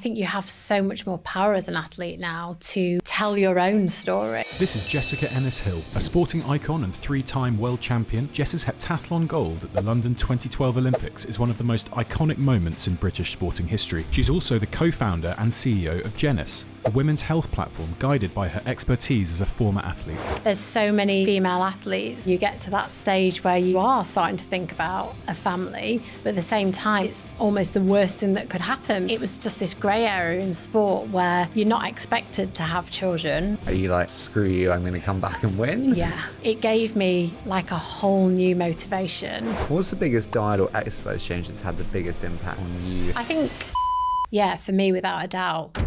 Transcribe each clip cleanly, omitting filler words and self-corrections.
think you have so much more power as an athlete now to tell your own story. This is Jessica Ennis-Hill, a sporting icon and 3-time world champion. Jess's heptathlon gold at the London 2012 Olympics is one of the most iconic moments in British sporting history. She's also the co-founder and CEO of Jennis, a women's health platform guided by her expertise as a former athlete. There's so many female athletes. You get to that stage where you are starting to think about a family, but at the same time, it's almost the worst thing that could happen. It was just this grey area in sport where you're not expected to have children. Are you like, screw you, I'm going to come back and win? Yeah. It gave me like a whole new motivation. What's the biggest diet or exercise change that's had the biggest impact on you? I think, yeah, for me, without a doubt.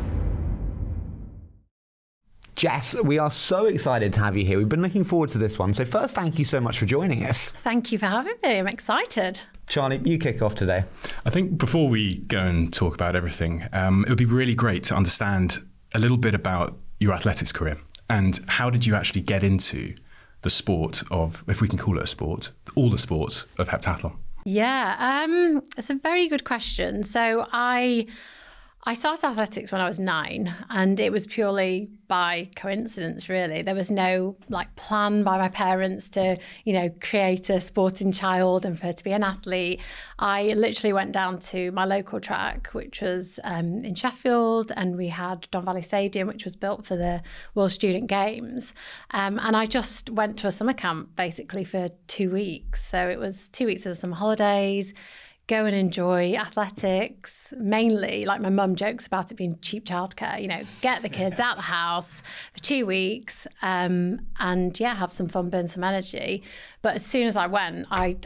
Jess, we are so excited to have you here. We've been looking forward to this one. So first, thank you so much for joining us. Thank you for having me. I'm excited. Charlie, you kick off today. I think before we go and talk about everything, it would be really great to understand a little bit about your athletics career and how did you actually get into the sport of, if we can call it a sport, all the sports of heptathlon? Yeah, it's a very good question. So I started athletics when I was 9, and it was purely by coincidence, really. There was no plan by my parents to, create a sporting child and for her to be an athlete. I literally went down to my local track, which was in Sheffield, and we had Don Valley Stadium, which was built for the World Student Games. And I just went to a summer camp basically for 2 weeks. So it was 2 weeks of the summer holidays. Go and enjoy athletics, mainly, like my mum jokes about it being cheap childcare, get the kids out of the house for 2 weeks and have some fun, burn some energy. But as soon as I went, I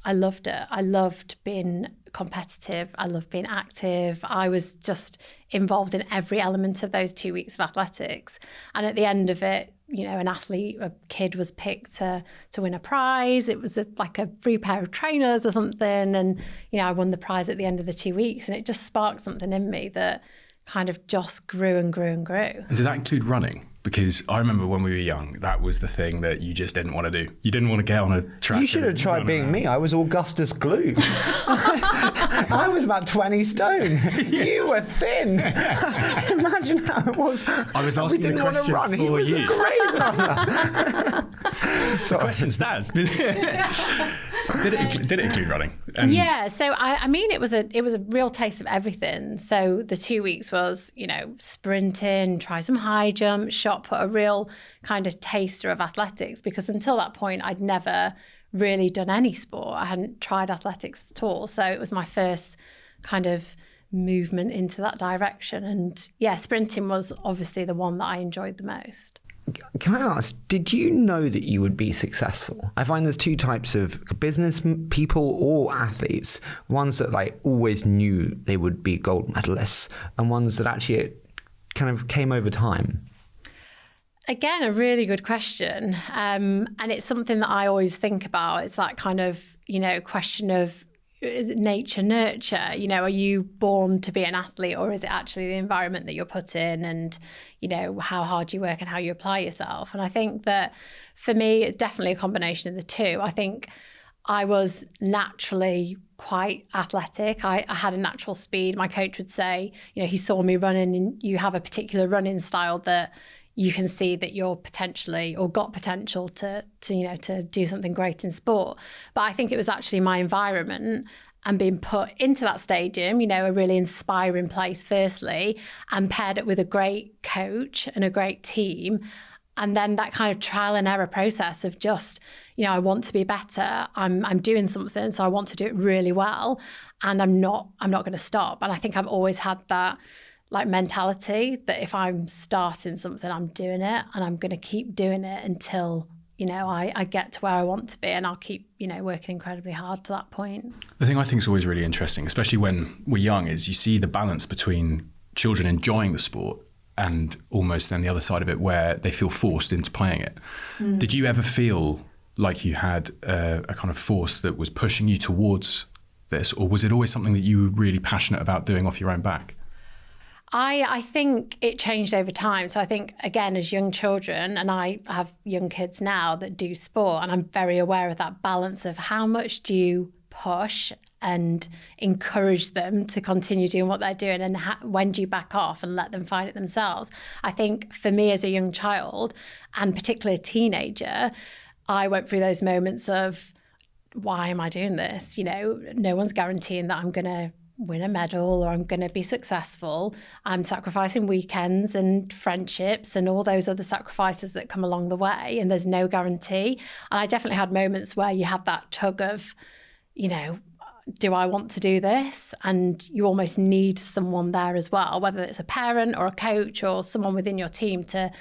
loved it. I loved being competitive. I loved being active. I was just involved in every element of those 2 weeks of athletics. And at the end of it, a kid was picked to win a prize. It was like a free pair of trainers or something. And, I won the prize at the end of the 2 weeks. And it just sparked something in me that kind of just grew and grew and grew. And did that include running? Because I remember when we were young, that was the thing that you just didn't want to do. You didn't want to get on a track. You should have tried being me. I was Augustus Gloop. I was about 20 stone. You were thin. Imagine how it was. I was asking the question run. for he was you. A great runner. The question stands. Did it include running? Yeah. So it was a real taste of everything. So the 2 weeks was, sprinting, try some high jump, shot put, a real kind of taster of athletics, because until that point I'd never really done any sport. I hadn't tried athletics at all. So it was my first kind of movement into that direction. And yeah, sprinting was obviously the one that I enjoyed the most. Can I ask, did you know that you would be successful? I find there's two types of business people or athletes. Ones that always knew they would be gold medalists, and ones that actually kind of came over time. Again, a really good question. And it's something that I always think about. It's that kind of, question of, is it nature, nurture? Are you born to be an athlete, or is it actually the environment that you're put in and, how hard you work and how you apply yourself? And I think that for me, it's definitely a combination of the two. I think I was naturally quite athletic. I had a natural speed. My coach would say, he saw me running, and you have a particular running style that you can see that you're potentially, or got potential to do something great in sport. But I think it was actually my environment and being put into that stadium, a really inspiring place firstly, and paired it with a great coach and a great team. And then that kind of trial and error process of just, I want to be better. I'm doing something, so I want to do it really well, and I'm not going to stop. And I think I've always had that mentality that if I'm starting something, I'm doing it, and I'm going to keep doing it until, I get to where I want to be, and I'll keep, working incredibly hard to that point. The thing I think is always really interesting, especially when we're young, is you see the balance between children enjoying the sport and almost then the other side of it where they feel forced into playing it. Did you ever feel like you had a kind of force that was pushing you towards this, or was it always something that you were really passionate about doing off your own back? I think it changed over time. So I think, again, as young children, and I have young kids now that do sport, and I'm very aware of that balance of how much do you push and encourage them to continue doing what they're doing, and when do you back off and let them find it themselves? I think for me as a young child, and particularly a teenager, I went through those moments of, why am I doing this? No one's guaranteeing that I'm going to win a medal or I'm going to be successful. I'm sacrificing weekends and friendships and all those other sacrifices that come along the way, and there's no guarantee. And I definitely had moments where you have that tug of, do I want to do this? And you almost need someone there as well, whether it's a parent or a coach or someone within your team to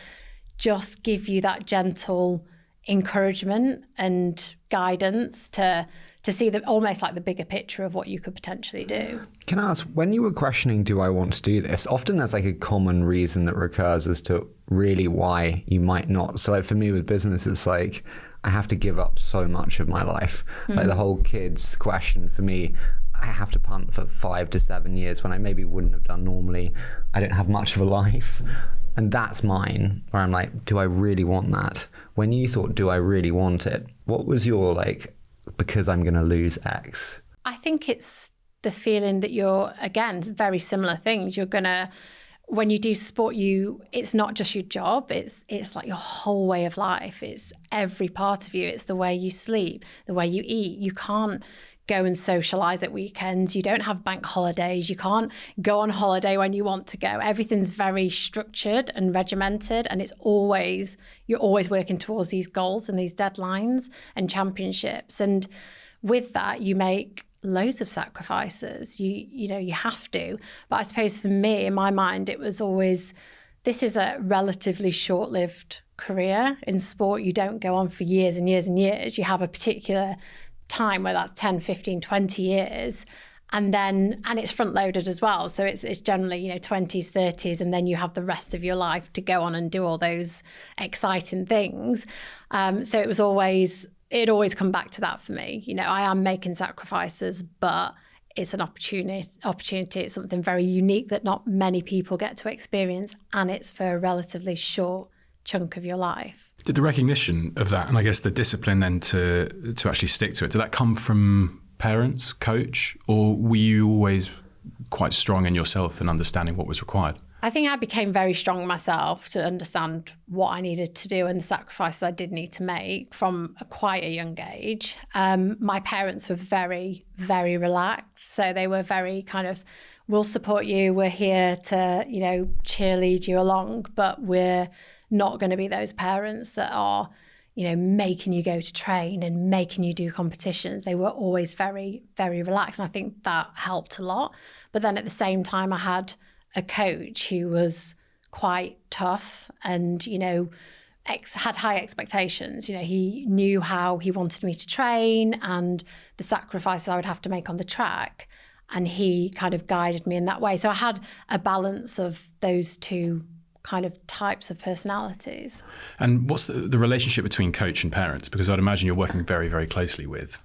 just give you that gentle encouragement and guidance to see almost like the bigger picture of what you could potentially do. Can I ask, when you were questioning, do I want to do this? Often there's like a common reason that recurs as to really why you might not. So like for me with business, it's like, I have to give up so much of my life. Like the whole kids question for me, I have to punt for 5 to 7 years when I maybe wouldn't have done normally. I don't have much of a life. And that's mine, where I'm like, do I really want that? When you thought, do I really want it? What was your because I'm going to lose X? I think it's the feeling that you're, again, very similar things. You're going to, when you do sport, it's not just your job, it's like your whole way of life. It's every part of you. It's the way you sleep, the way you eat. You can't go and socialise at weekends. You don't have bank holidays. You can't go on holiday when you want to go. Everything's very structured and regimented, and you're always working towards these goals and these deadlines and championships. And with that, you make loads of sacrifices. You have to. But I suppose for me, in my mind, it was always, this is a relatively short-lived career in sport. You don't go on for years and years and years. You have a particular time where that's 10, 15, 20 years. And it's front loaded as well. So it's generally, 20s, 30s, and then you have the rest of your life to go on and do all those exciting things. So it always come back to that for me. I am making sacrifices, but it's an opportunity. It's something very unique that not many people get to experience. And it's for a relatively short chunk of your life. Did the recognition of that, and I guess the discipline then to actually stick to it, did that come from parents, coach, or were you always quite strong in yourself and understanding what was required? I think I became very strong myself to understand what I needed to do and the sacrifices I did need to make from quite a young age. My parents were very, very relaxed. So they were very kind of, we'll support you. We're here to, cheerlead you along, but we're not going to be those parents that are, making you go to train and making you do competitions. They were always very, very relaxed. And I think that helped a lot. But then at the same time, I had a coach who was quite tough and, had high expectations. He knew how he wanted me to train and the sacrifices I would have to make on the track. And he kind of guided me in that way. So I had a balance of those two kind of types of personalities. And what's the relationship between coach and parents? Because I'd imagine you're working very, very closely with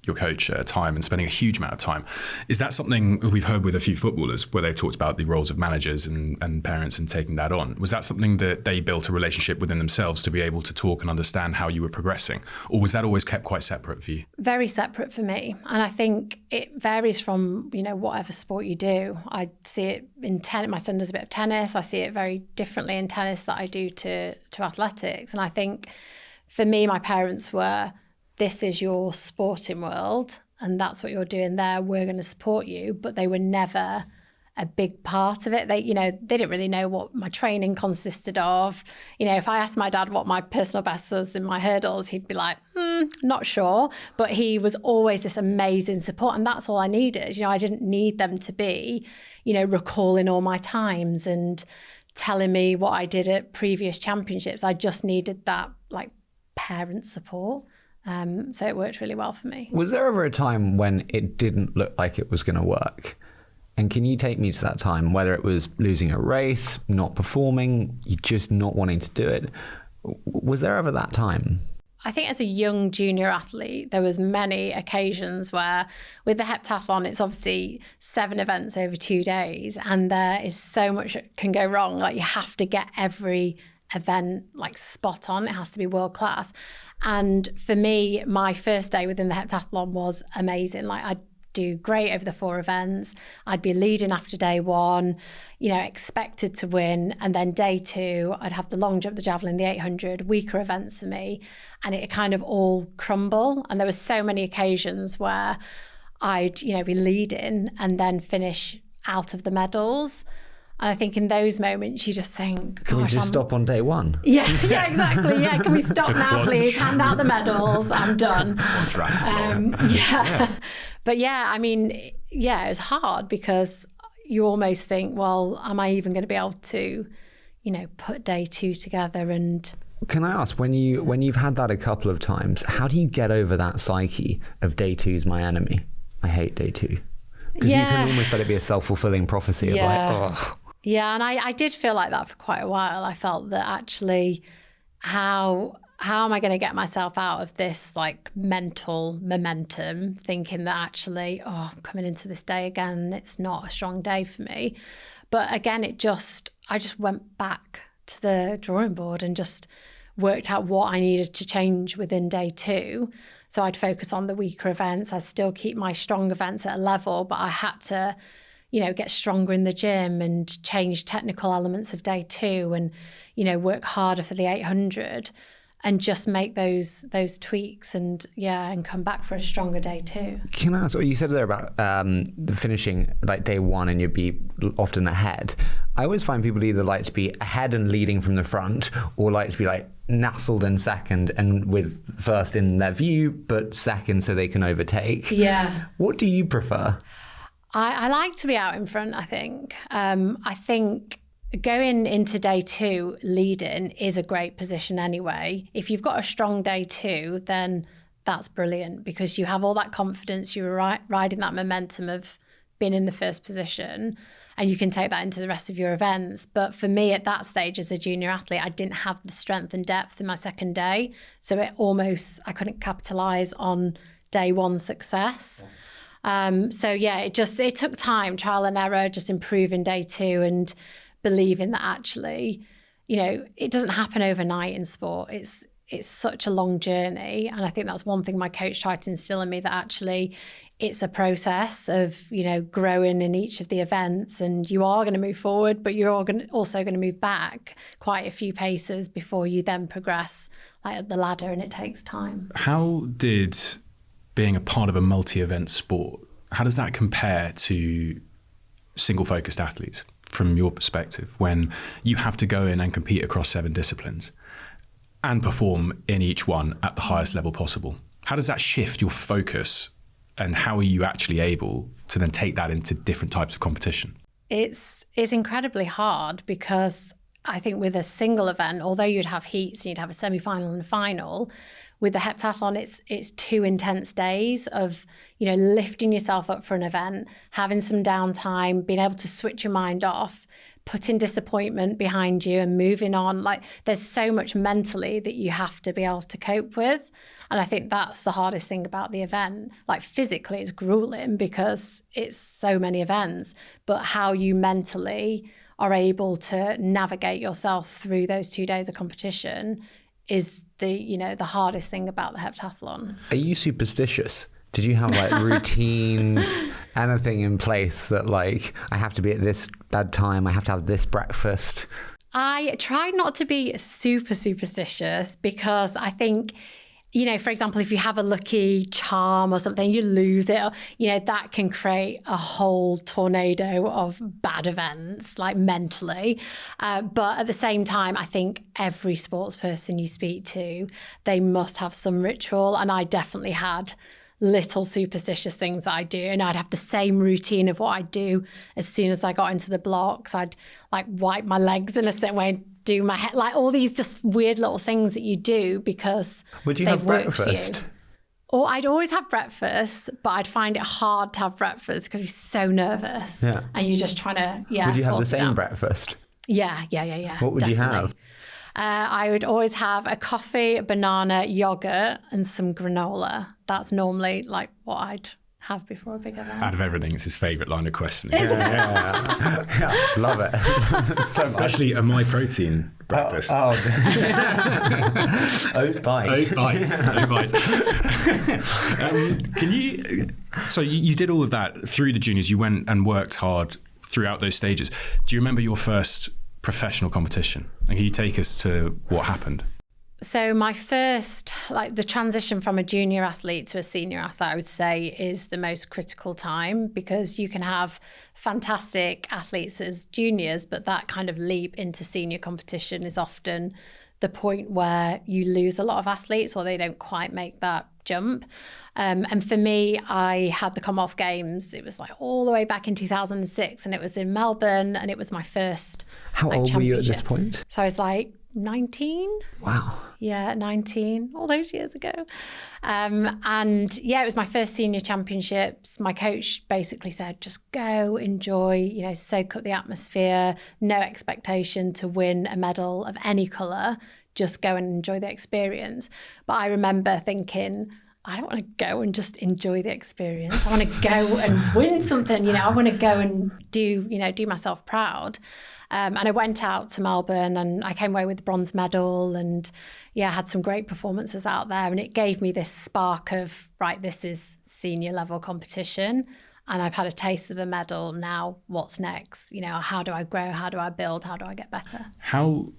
your coach at a time and spending a huge amount of time. Is that something we've heard with a few footballers where they've talked about the roles of managers and parents and taking that on? Was that something that they built a relationship within themselves to be able to talk and understand how you were progressing? Or was that always kept quite separate for you? Very separate for me. And I think it varies from, whatever sport you do. I see it in tennis. My son does a bit of tennis. I see it very differently in tennis that I do to athletics. And I think for me, my parents were, this is your sporting world and that's what you're doing there. We're going to support you. But they were never a big part of it. They didn't really know what my training consisted of. If I asked my dad what my personal best was in my hurdles, he'd be like, not sure. But he was always this amazing support. And that's all I needed. I didn't need them to be, recalling all my times and telling me what I did at previous championships. I just needed that parent support. So it worked really well for me. Was there ever a time when it didn't look like it was going to work? And can you take me to that time, whether it was losing a race, not performing, you just not wanting to do it? Was there ever that time? I think as a young junior athlete, there was many occasions where with the heptathlon, it's obviously 7 events over 2 days. And there is so much that can go wrong. You have to get every event spot on. It has to be world class. And for me, my first day within the heptathlon was amazing. I do great over the 4 events. I'd be leading after day 1, expected to win. And then day 2, I'd have the long jump, the javelin, the 800, weaker events for me. And it kind of all crumble. And there were so many occasions where I'd, be leading and then finish out of the medals. And I think in those moments, you just think, can we just stop on day 1? Yeah, exactly. Yeah, can we stop now, please? Hand out the medals. I'm done. But it was hard because you almost think, well, am I even going to be able to, put day 2 together? And can I ask, when you've had that a couple of times, how do you get over that psyche of day 2's my enemy? I hate day 2. Because you can almost let it be a self-fulfilling prophecy of oh. Yeah, and I did feel like that for quite a while. I felt that actually, how am I going to get myself out of this like mental momentum, thinking that actually, I'm coming into this day again, it's not a strong day for me. But again, I just went back to the drawing board and just worked out what I needed to change within day 2. So I'd focus on the weaker events. I still keep my strong events at a level, but I had to get stronger in the gym and change technical elements of day 2 and, work harder for the 800 and just make those tweaks and come back for a stronger day 2. Can I ask what you said there about the finishing like day 1 and you'd be often ahead? I always find people either like to be ahead and leading from the front or like to be like nestled in second and with first in their view, but second so they can overtake. Yeah. What do you prefer? I like to be out in front, I think. I think going into day 2 leading is a great position anyway. If you've got a strong day 2, then that's brilliant because you have all that confidence. You're riding that momentum of being in the first position and you can take that into the rest of your events. But for me at that stage as a junior athlete, I didn't have the strength and depth in my second day. So I couldn't capitalise on day 1 success. It took time, trial and error, just improving day 2 and believing that actually, it doesn't happen overnight in sport. It's such a long journey. And I think that's one thing my coach tried to instill in me, that actually it's a process of, growing in each of the events and you are going to move forward, but you're also going to move back quite a few paces before you then progress like up the ladder, and it takes time. How did being a part of a multi-event sport, how does that compare to single-focused athletes from your perspective when you have to go in and compete across 7 disciplines and perform in each one at the highest level possible? How does that shift your focus and how are you actually able to then take that into different types of competition? It's incredibly hard because I think with a single event, although you'd have heats and you'd have a semi-final and a final, with the heptathlon, it's 2 intense days of, lifting yourself up for an event, having some downtime, being able to switch your mind off, putting disappointment behind you and moving on. Like there's so much mentally that you have to be able to cope with. And I think that's the hardest thing about the event. Like physically it's grueling because it's so many events, but how you mentally are able to navigate yourself through those 2 days of competition is the hardest thing about the heptathlon. Are you superstitious? Did you have like routines, anything in place that like, I have to be at this bedtime, I have to have this breakfast? I tried not to be super superstitious because I think, for example, if you have a lucky charm or something, you lose it, that can create a whole tornado of bad events, like mentally. But at the same time, I think every sports person you speak to, they must have some ritual. And I definitely had little superstitious things that I do. And I'd have the same routine of what I do as soon as I got into the blocks. I'd like wipe my legs in a certain way, do my head, like all these just weird little things that you do because would you have breakfast? Or I'd always have breakfast, but I'd find it hard to have breakfast because you're so nervous. Yeah. And you're just trying to, Would you have the same breakfast? Yeah. What would you have? I would always have a coffee, a banana, yogurt, and some granola. That's normally like what I'd have before a big event. Out of everything, it's his favourite line of questioning. Yeah, love it. So Especially a My Protein breakfast. Oat bites. Oat bites. Can you? So you did all of that through the juniors. You went and worked hard throughout those stages. Do you remember your first professional competition? And can you take us to what happened? So my first, the transition from a junior athlete to a senior athlete, I would say, is the most critical time, because you can have fantastic athletes as juniors, but that kind of leap into senior competition is often the point where you lose a lot of athletes, or they don't quite make that jump. And for me, I had the Commonwealth Games. It was all the way back in 2006, and it was in Melbourne, and it was my first. How old were you at this point? So I was 19. Wow. Yeah, 19, all those years ago. And yeah, it was my first senior championships. My coach basically said, just go, enjoy, soak up the atmosphere, no expectation to win a medal of any colour, just go and enjoy the experience. But I remember thinking, I don't want to go and just enjoy the experience. I want to go and win something, I want to go and do myself proud. And I went out to Melbourne and I came away with the bronze medal, and had some great performances out there. And it gave me this spark of, right, this is senior level competition and I've had a taste of a medal. Now what's next? How do I grow? How do I build? How do I get better? How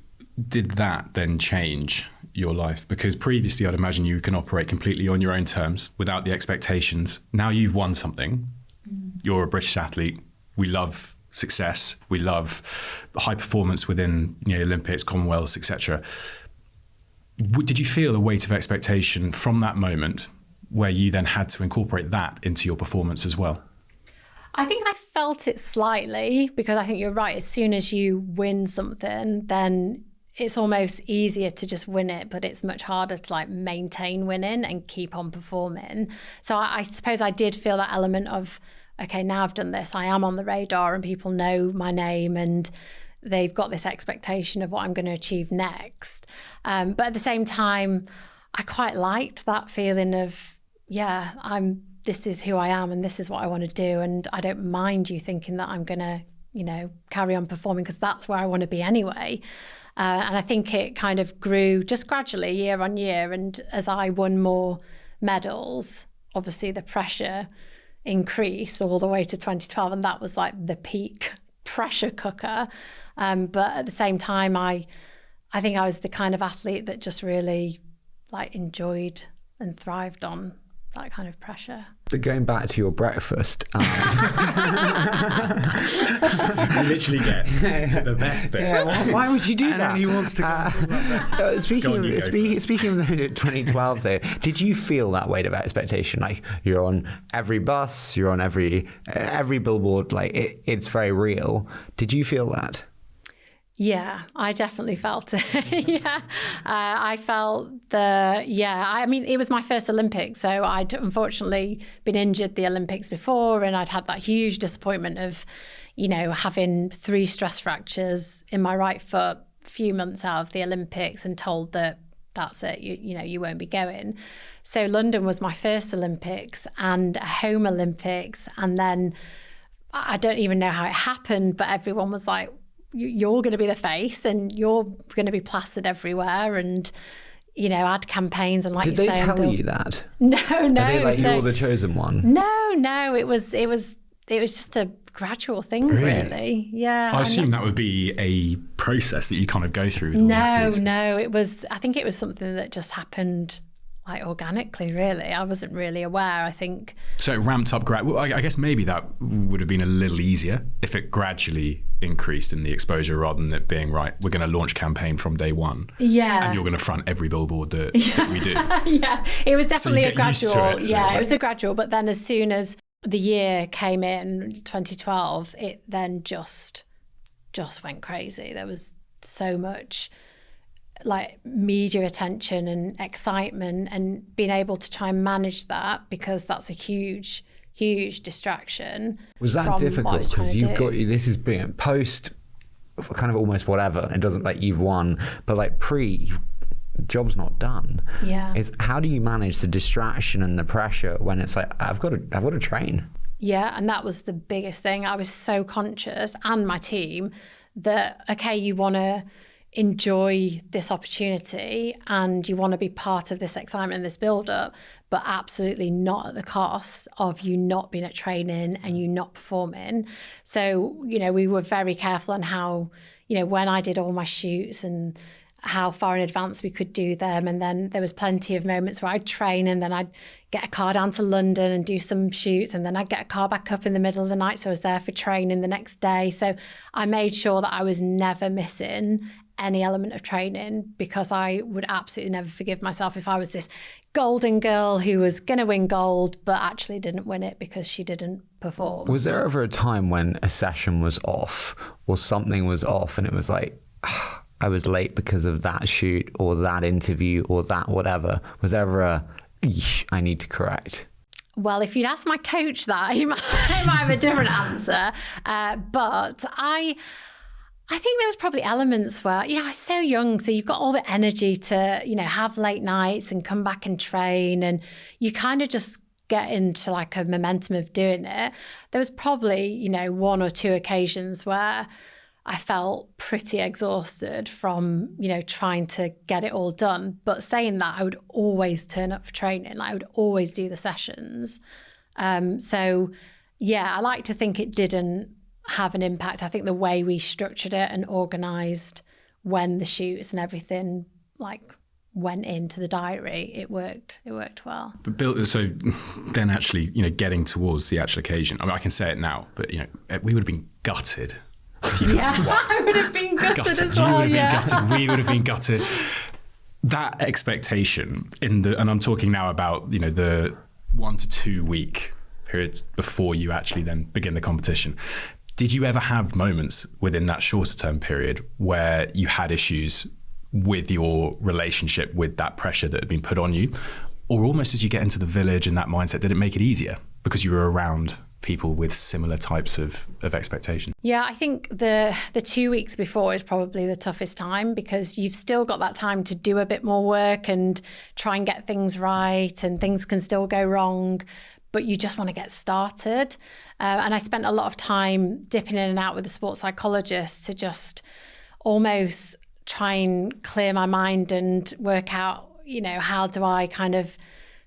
did that then change your life? Because previously I'd imagine you can operate completely on your own terms without the expectations. Now you've won something. You're a British athlete. We love success. We love high performance within Olympics, Commonwealths, etc. Did you feel a weight of expectation from that moment where you then had to incorporate that into your performance as well? I think I felt it slightly, because I think you're right. As soon as you win something, then it's almost easier to just win it, but it's much harder to maintain winning and keep on performing. So I suppose I did feel that element of, okay, now I've done this, I am on the radar and people know my name and they've got this expectation of what I'm going to achieve next. But at the same time, I quite liked that feeling of, this is who I am and this is what I want to do. And I don't mind you thinking that I'm going to, carry on performing, because that's where I want to be anyway. And I think it kind of grew just gradually year on year. And as I won more medals, obviously the pressure increased all the way to 2012, and that was the peak pressure cooker. But at the same time, I think I was the kind of athlete that just really enjoyed and thrived on that kind of pressure. But going back to your breakfast, you literally get to the best bit. Yeah, why would you do that? And he wants to go. Speaking of the 2012, though, did you feel that weight of expectation? You're on every bus, you're on every billboard. It's very real. Did you feel that? Yeah, I definitely felt it. I felt it was my first Olympics. So I'd unfortunately been injured the Olympics before, and I'd had that huge disappointment of, having 3 stress fractures in my right foot a few months out of the Olympics, and told that that's it, you won't be going. So London was my first Olympics and a home Olympics. And then I don't even know how it happened, but everyone was like, you're going to be the face and you're going to be plastered everywhere, and ad campaigns, and did they tell you that? No. Are they you're the chosen one? No. It was just a gradual thing, really. Yeah. I assume that would be a process that you kind of go through. With No. I think it was something that just happened organically, really. I wasn't really aware, I think. So it ramped up. I guess maybe that would have been a little easier if it gradually increased in the exposure, rather than it being, right, we're going to launch campaign from day one. Yeah. And you're going to front every billboard that we do. Yeah. It was definitely a gradual. It was a gradual. But then as soon as the year came in, 2012, it then just went crazy. There was so much media attention and excitement, and being able to try and manage that, because that's a huge distraction. Was that difficult? Because this is being post kind of almost whatever. It doesn't you've won, but pre, job's not done. Yeah. It's how do you manage the distraction and the pressure when it's like, I've got to train. Yeah, and that was the biggest thing. I was so conscious, and my team, that, okay, you want to enjoy this opportunity and you want to be part of this excitement and this build-up, but absolutely not at the cost of you not being at training and you not performing. So, we were very careful on how, when I did all my shoots and how far in advance we could do them. And then there was plenty of moments where I'd train and then I'd get a car down to London and do some shoots, and then I'd get a car back up in the middle of the night, so I was there for training the next day. So I made sure that I was never missing any element of training, because I would absolutely never forgive myself if I was this golden girl who was going to win gold but actually didn't win it because she didn't perform. Was there ever a time when a session was off or something was off and it was like, I was late because of that shoot or that interview or that whatever? Was there ever a, I need to correct? Well, if you'd asked my coach that, he might have a different answer. But I think there was probably elements where, I was so young, so you've got all the energy to, have late nights and come back and train, and you kind of just get into like a momentum of doing it. There was probably, one or two occasions where I felt pretty exhausted from, trying to get it all done. But saying that, I would always turn up for training. I would always do the sessions. So, I like to think it didn't have an impact. I think the way we structured it and organised when the shoots and everything went into the diary, it worked well. But Bill, so then actually, getting towards the actual occasion, I can say it now, but we would have been gutted. I would have been gutted as well. You would have been gutted. We would have been gutted. That expectation and I'm talking now about the 1 to 2 week periods before you actually then begin the competition. Did you ever have moments within that shorter term period where you had issues with your relationship with that pressure that had been put on you, or almost as you get into the village and that mindset, did it make it easier because you were around people with similar types of expectation? Yeah, I think the 2 weeks before is probably the toughest time, because you've still got that time to do a bit more work and try and get things right, and things can still go wrong, but you just want to get started. And I spent a lot of time dipping in and out with the sports psychologist to just almost try and clear my mind and work out, how do I kind of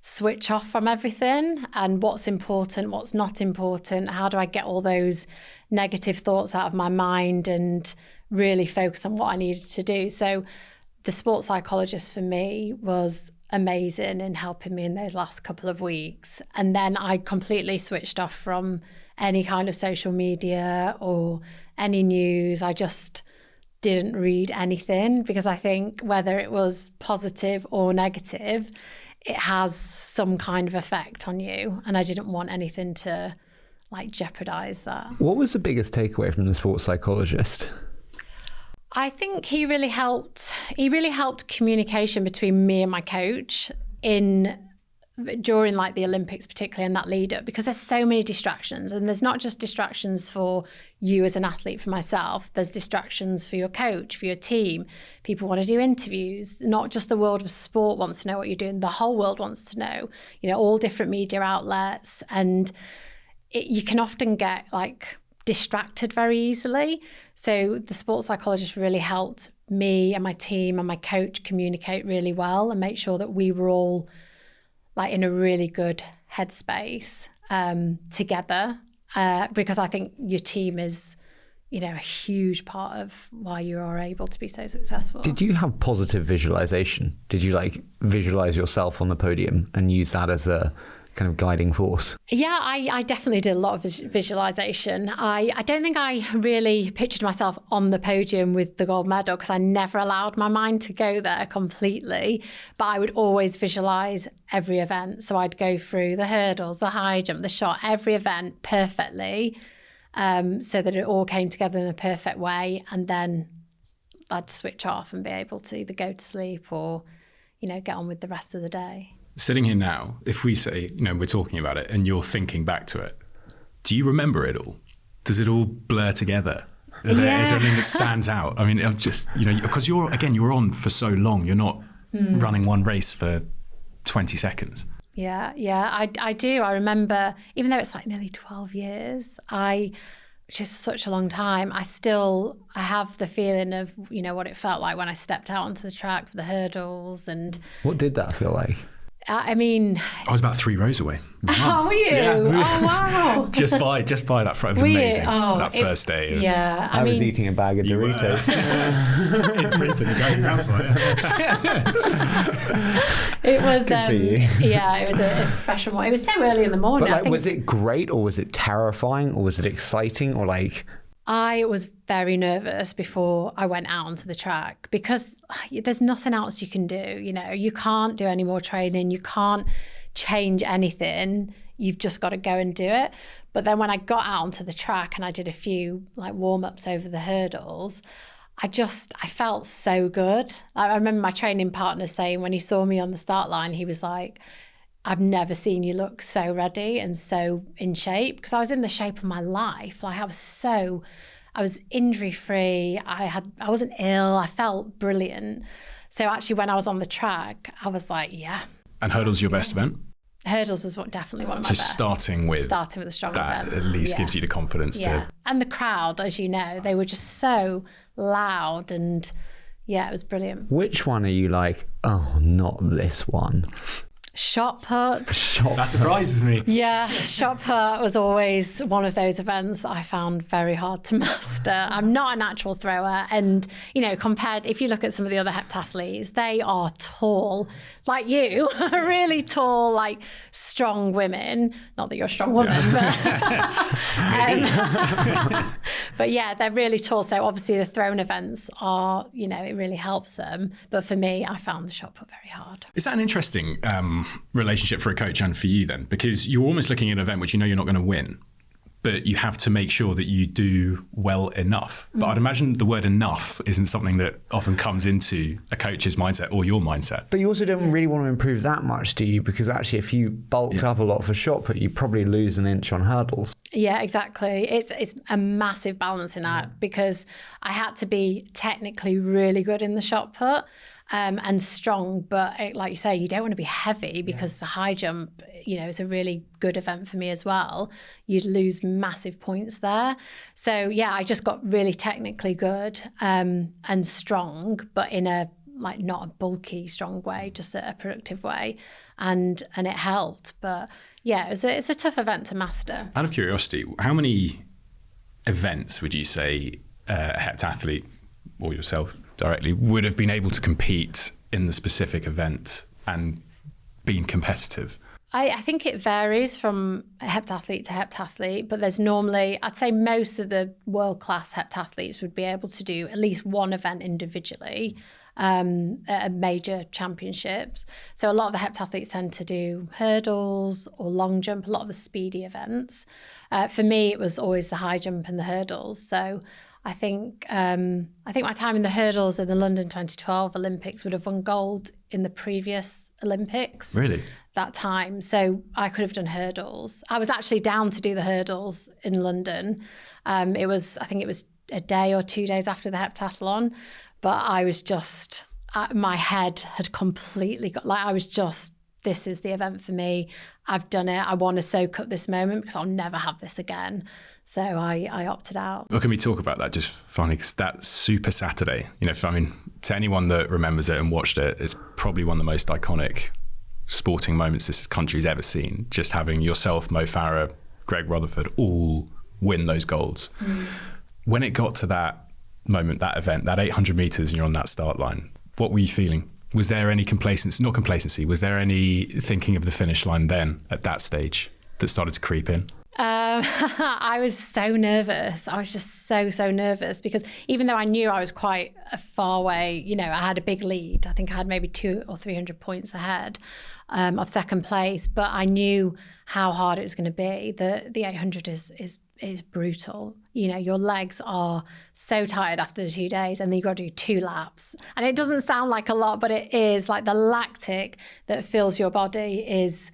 switch off from everything and what's important, what's not important, how do I get all those negative thoughts out of my mind and really focus on what I needed to do. So the sports psychologist for me was amazing in helping me in those last couple of weeks. And then I completely switched off from any kind of social media or any news. I just didn't read anything, because I think whether it was positive or negative, it has some kind of effect on you. And I didn't want anything to jeopardize that. What was the biggest takeaway from the sports psychologist? I think he really helped communication between me and my coach during the Olympics, particularly in that lead up, because there's so many distractions, and there's not just distractions for you as an athlete, for myself, there's distractions for your coach, for your team. People want to do interviews, not just the world of sport wants to know what you're doing, the whole world wants to know, all different media outlets, and you can often get distracted very easily. So the sports psychologist really helped me and my team and my coach communicate really well and make sure that we were all in a really good headspace together, because I think your team is, a huge part of why you are able to be so successful. Did you have positive visualization? Did you visualize yourself on the podium and use that as a kind of guiding force? Yeah, I definitely did a lot of visualization. I don't think I really pictured myself on the podium with the gold medal, because I never allowed my mind to go there completely, but I would always visualize every event. So I'd go through the hurdles, the high jump, the shot, every event perfectly, so that it all came together in a perfect way. And then I'd switch off and be able to either go to sleep or, get on with the rest of the day. Sitting here now, if we say, we're talking about it and you're thinking back to it, do you remember it all? Does it all blur together? Is there anything that stands out? I mean, I'm just, because you were on for so long. You're not running one race for 20 seconds. Yeah, I do. I remember, even though it's like nearly 12 years, which is such a long time, I have the feeling of, you know, what it felt like when I stepped out onto the track for the hurdles. And what did that feel like? I mean, I was about 3 rows away. Wow. Oh, were you? Yeah. Oh, wow. just by that front. It was amazing. That first day. I was eating a bag of Doritos. In Princeton, going around for it. It was, it was a special one. It was so early in the morning. But was it great, or was it terrifying, or was it exciting, or like... I was very nervous before I went out onto the track because there's nothing else you can do. You know, you can't do any more training. You can't change anything. You've just got to go and do it. But then when I got out onto the track and I did a few like warm-ups over the hurdles, I felt so good. I remember my training partner saying when he saw me on the start line, he was like, I've never seen you look so ready and so in shape, because I was in the shape of my life. Like I was injury free. I wasn't ill. I felt brilliant. So actually when I was on the track, I was like, yeah. And hurdles your best event? Hurdles was definitely one of my best. So starting with a strong that event. At least gives you the confidence to... And the crowd, as you know, they were just so loud, and it was brilliant. Which one are you like, oh, not this one? Shot put. That surprises me. Yeah, shot put was always one of those events I found very hard to master. I'm not a natural thrower, and you know, if you look at some of the other heptathletes, they are tall, like you, really tall, like strong women. Not that you're a strong woman, but yeah, they're really tall. So obviously the thrown events are, you know, it really helps them. But for me, I found the shot put very hard. Is that an interesting relationship for a coach and for you then? Because you're almost looking at an event which you know you're not going to win, but you have to make sure that you do well enough. But I'd imagine the word enough isn't something that often comes into a coach's mindset or your mindset. But you also don't really want to improve that much, do you? Because actually if you bulked up a lot for shot put, you probably lose an inch on hurdles. Yeah, exactly. It's a massive balancing act, because I had to be technically really good in the shot put. And strong, but like you say, you don't want to be heavy, because the high jump, you know, is a really good event for me as well. You'd lose massive points there. So yeah, I just got really technically good and strong, but in a like not a bulky, strong way, just a productive way, and it helped. But yeah, it's a tough event to master. Out of curiosity, how many events would you say a heptathlete or yourself directly would have been able to compete in the specific event and being competitive? I think it varies from heptathlete to heptathlete, but there's normally, I'd say most of the world-class heptathletes would be able to do at least one event individually at major championships. So a lot of the heptathletes tend to do hurdles or long jump, a lot of the speedy events. For me, it was always the high jump and the hurdles. So I think my time in the hurdles in the London 2012 Olympics would have won gold in the previous Olympics. Really? That time. So I could have done hurdles. I was actually down to do the hurdles in London. I think it was a day or 2 days after the heptathlon, but I was just, my head had completely got, like I was just, this is the event for me. I've done it. I want to soak up this moment because I'll never have this again. So I opted out. Well, can we talk about that just finally? Because that Super Saturday, you know, to anyone that remembers it and watched it, it's probably one of the most iconic sporting moments this country's ever seen. Just having yourself, Mo Farah, Greg Rutherford all win those golds. When it got to that moment, that event, that 800 meters and you're on that start line, what were you feeling? Was there any complacency? Not complacency. Was there any thinking of the finish line then at that stage that started to creep in? I was so nervous. I was just so nervous, because even though I knew I was quite a far way, you know, I had a big lead. I think I had maybe 200 or 300 points ahead of second place, but I knew how hard it was going to be. The 800 is brutal. You know, your legs are so tired after the 2 days, and then you've got to do 2 laps. And it doesn't sound like a lot, but it is. Like the lactic that fills your body is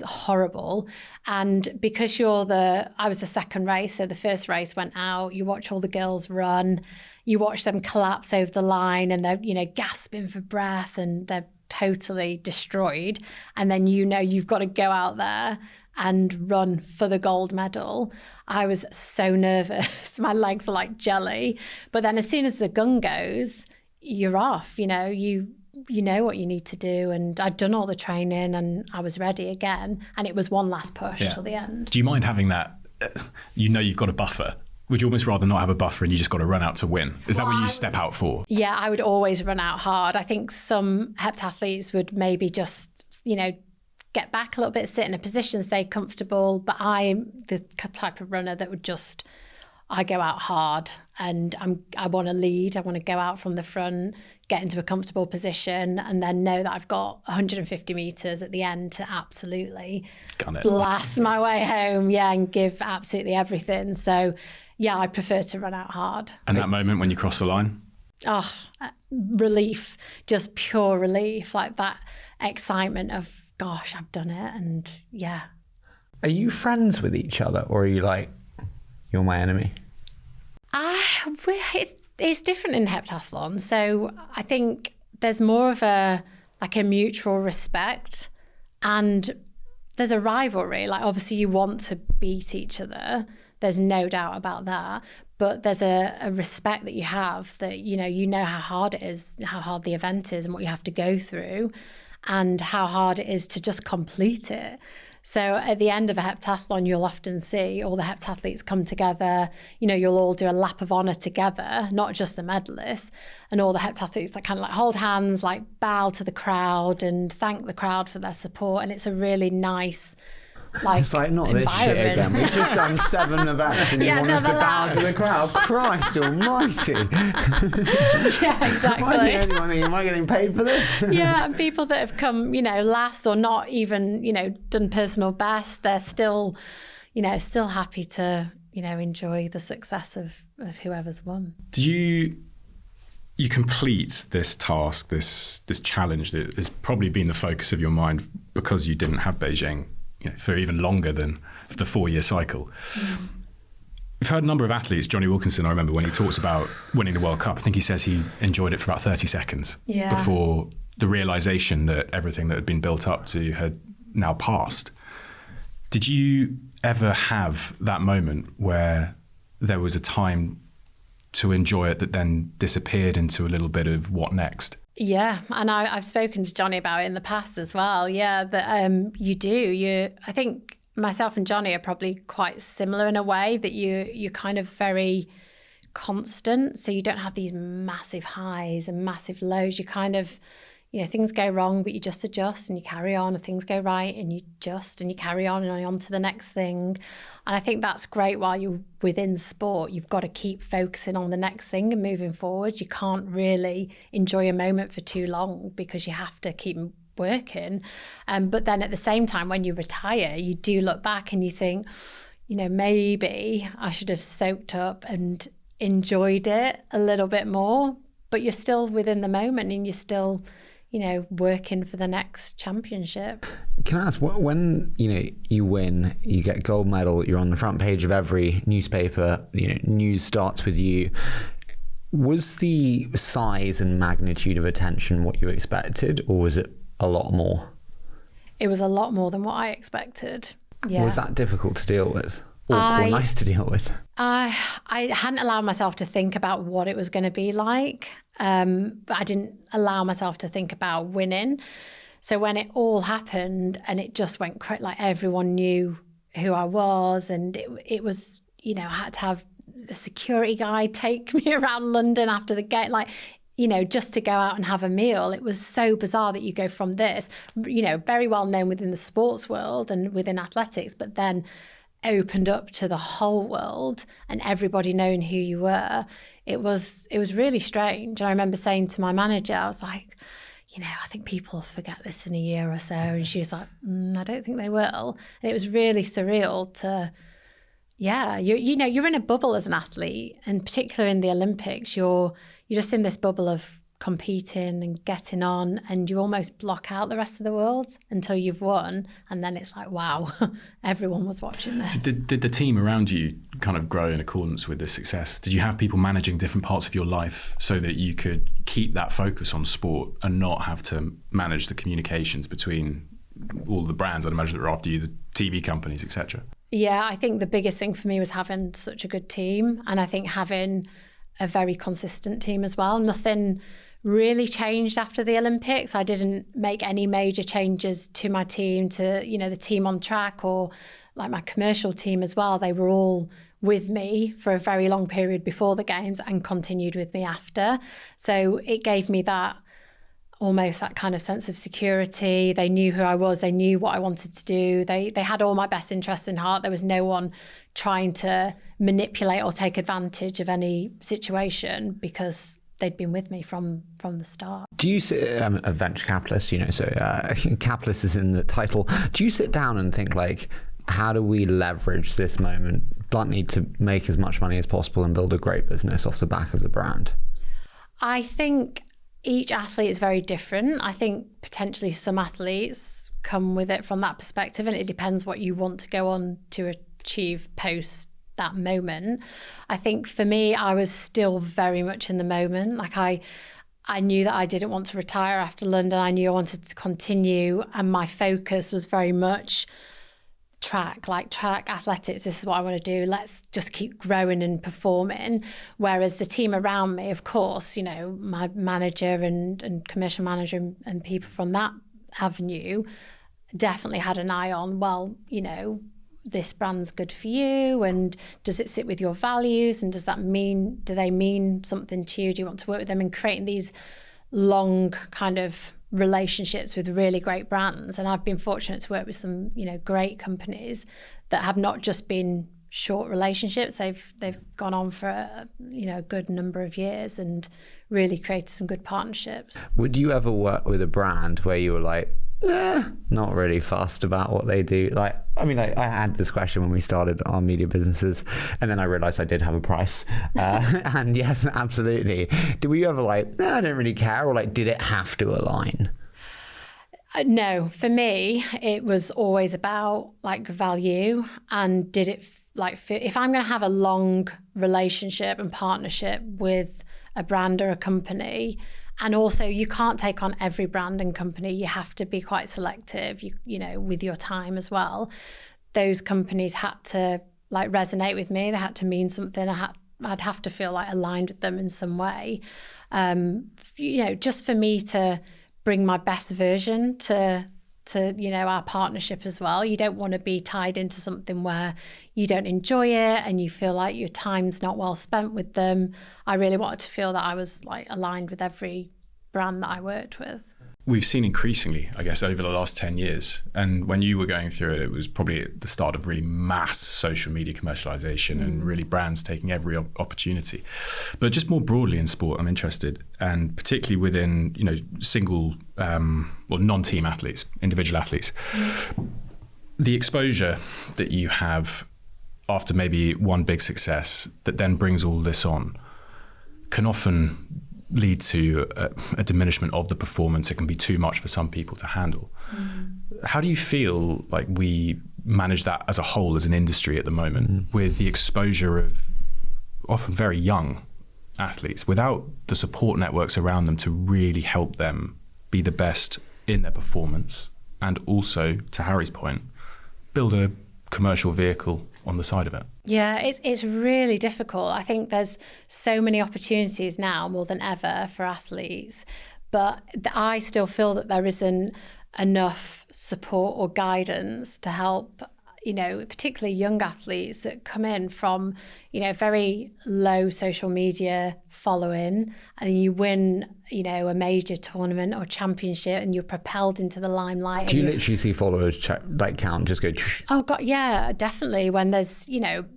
horrible. And because I was the second race, so the first race went out, you watch all the girls run, you watch them collapse over the line and they're, gasping for breath and they're totally destroyed. And then, you've got to go out there and run for the gold medal. I was so nervous. My legs are like jelly. But then as soon as the gun goes, you're off, you know what you need to do. And I'd done all the training and I was ready again. And it was one last push till the end. Do you mind having that, you've got a buffer? Would you almost rather not have a buffer and you just got to run out to win? Is that what you step out for? Yeah, I would always run out hard. I think some heptathletes would maybe just, get back a little bit, sit in a position, stay comfortable. But I'm the type of runner that would I go out hard and I want to lead. I want to go out from the front, get into a comfortable position and then know that I've got 150 metres at the end to absolutely blast my way home, and give absolutely everything. So, I prefer to run out hard. And that moment when you cross the line? Oh, relief, just pure relief, like that excitement of, gosh, I've done it. And Are you friends with each other or are you like, you're my enemy? It's different in heptathlon. So I think there's more of a mutual respect and there's a rivalry. Like obviously you want to beat each other. There's no doubt about that. But there's a respect that you have that, you know how hard it is, how hard the event is and what you have to go through and how hard it is to just complete it. So at the end of a heptathlon, you'll often see all the heptathletes come together. You'll all do a lap of honour together, not just the medalists. And all the heptathletes that kind of hold hands, bow to the crowd and thank the crowd for their support. And it's a really nice, it's not this shit again. We've just done 7 events and you want us to bow to the crowd. Christ almighty. Yeah, exactly. Am I getting paid for this? Yeah, and people that have come, last or not even, done personal best, they're still, still happy to, enjoy the success of whoever's won. Do you complete this task, this challenge that has probably been the focus of your mind because you didn't have Beijing for even longer than the 4-year cycle. We've heard a number of athletes, Johnny Wilkinson, I remember when he talks about winning the World Cup, I think he says he enjoyed it for about 30 seconds before the realisation that everything that had been built up to had now passed. Did you ever have that moment where there was a time to enjoy it that then disappeared into a little bit of what next? Yeah, and I've spoken to Johnny about it in the past as well. Yeah, that you do. I think myself and Johnny are probably quite similar in a way that you're kind of very constant. So you don't have these massive highs and massive lows. You kind of, things go wrong, but you just adjust and you carry on. And things go right and you adjust and you carry on and on to the next thing. And I think that's great while you're within sport. You've got to keep focusing on the next thing and moving forward. You can't really enjoy a moment for too long because you have to keep working. But then at the same time, when you retire, you do look back and you think, maybe I should have soaked up and enjoyed it a little bit more. But you're still within the moment and you're still working for the next championship. Can I ask, when you win, you get gold medal, you're on the front page of every newspaper, news starts with you. Was the size and magnitude of attention what you expected, or was it a lot more? It was a lot more than what I expected. Yeah. Was that difficult to deal with? Or nice to deal with? I hadn't allowed myself to think about what it was going to be like. But I didn't allow myself to think about winning. So when it all happened and it just went like everyone knew who I was and it was, I had to have the security guy take me around London after the game, just to go out and have a meal. It was so bizarre that you go from this, very well known within the sports world and within athletics, but then opened up to the whole world and everybody knowing who you were. It was really strange. And I remember saying to my manager, I was like, I think people will forget this in a year or so. And she was like, I don't think they will. And it was really surreal to, you're in a bubble as an athlete, and particularly in the Olympics, you're just in this bubble of competing and getting on, and you almost block out the rest of the world until you've won, and then it's like, wow, everyone was watching this. So did the team around you kind of grow in accordance with this success? Did you have people managing different parts of your life so that you could keep that focus on sport and not have to manage the communications between all the brands, I'd imagine, that were after you, the TV companies, etc.? Yeah, I think the biggest thing for me was having such a good team, and I think having a very consistent team as well. Nothing really changed after the Olympics. I didn't make any major changes to my team, to, the team on track or like my commercial team as well. They were all with me for a very long period before the games and continued with me after. So it gave me that almost that kind of sense of security. They knew who I was. They knew what I wanted to do. They had all my best interests in heart. There was no one trying to manipulate or take advantage of any situation because they'd been with me from the start. Do you sit, a venture capitalist, capitalist is in the title. Do you sit down and think like, how do we leverage this moment bluntly to make as much money as possible and build a great business off the back of the brand? I think each athlete is very different. I think potentially some athletes come with it from that perspective, and it depends what you want to go on to achieve post that moment. I think for me, I was still very much in the moment. Like I knew that I didn't want to retire after London. I knew I wanted to continue, and my focus was very much track athletics. This is what I want to do. Let's just keep growing and performing. Whereas the team around me, of course, my manager and commercial manager and people from that avenue definitely had an eye on, well, this brand's good for you, and does it sit with your values, and do they mean something to you? Do you want to work with them? And creating these long kind of relationships with really great brands. And I've been fortunate to work with some, great companies that have not just been short relationships. They've gone on for a good number of years and really created some good partnerships. Would you ever work with a brand where you were like, not really fussed about what they do? I had this question when we started our media businesses, and then I realized I did have a price. And yes, absolutely. Were you ever I don't really care, or did it have to align? No, for me, it was always about value, and did it if I'm going to have a long relationship and partnership with a brand or a company. And also, you can't take on every brand and company. You have to be quite selective, with your time as well. Those companies had to resonate with me. They had to mean something. I'd have to feel aligned with them in some way. Just for me to bring my best version to our partnership as well. You don't want to be tied into something where you don't enjoy it and you feel like your time's not well spent with them. I really wanted to feel that I was aligned with every brand that I worked with. We've seen increasingly, I guess, over the last 10 years. And when you were going through it, it was probably at the start of really mass social media commercialization and really brands taking every opportunity. But just more broadly in sport, I'm interested, and particularly within, single, non-team athletes, individual athletes. The exposure that you have after maybe one big success that then brings all this on can often lead to a diminishment of the performance. It can be too much for some people to handle. How do you feel like we manage that as a whole as an industry at the moment with the exposure of often very young athletes without the support networks around them to really help them be the best in their performance, and also, to Harry's point, build a commercial vehicle on the side of it? Yeah, it's really difficult. I think there's so many opportunities now more than ever for athletes, but I still feel that there isn't enough support or guidance to help, particularly young athletes that come in from, very low social media following, and you win, a major tournament or championship, and you're propelled into the limelight. Do you literally see followers count just go? Oh God, yeah, definitely. When there's,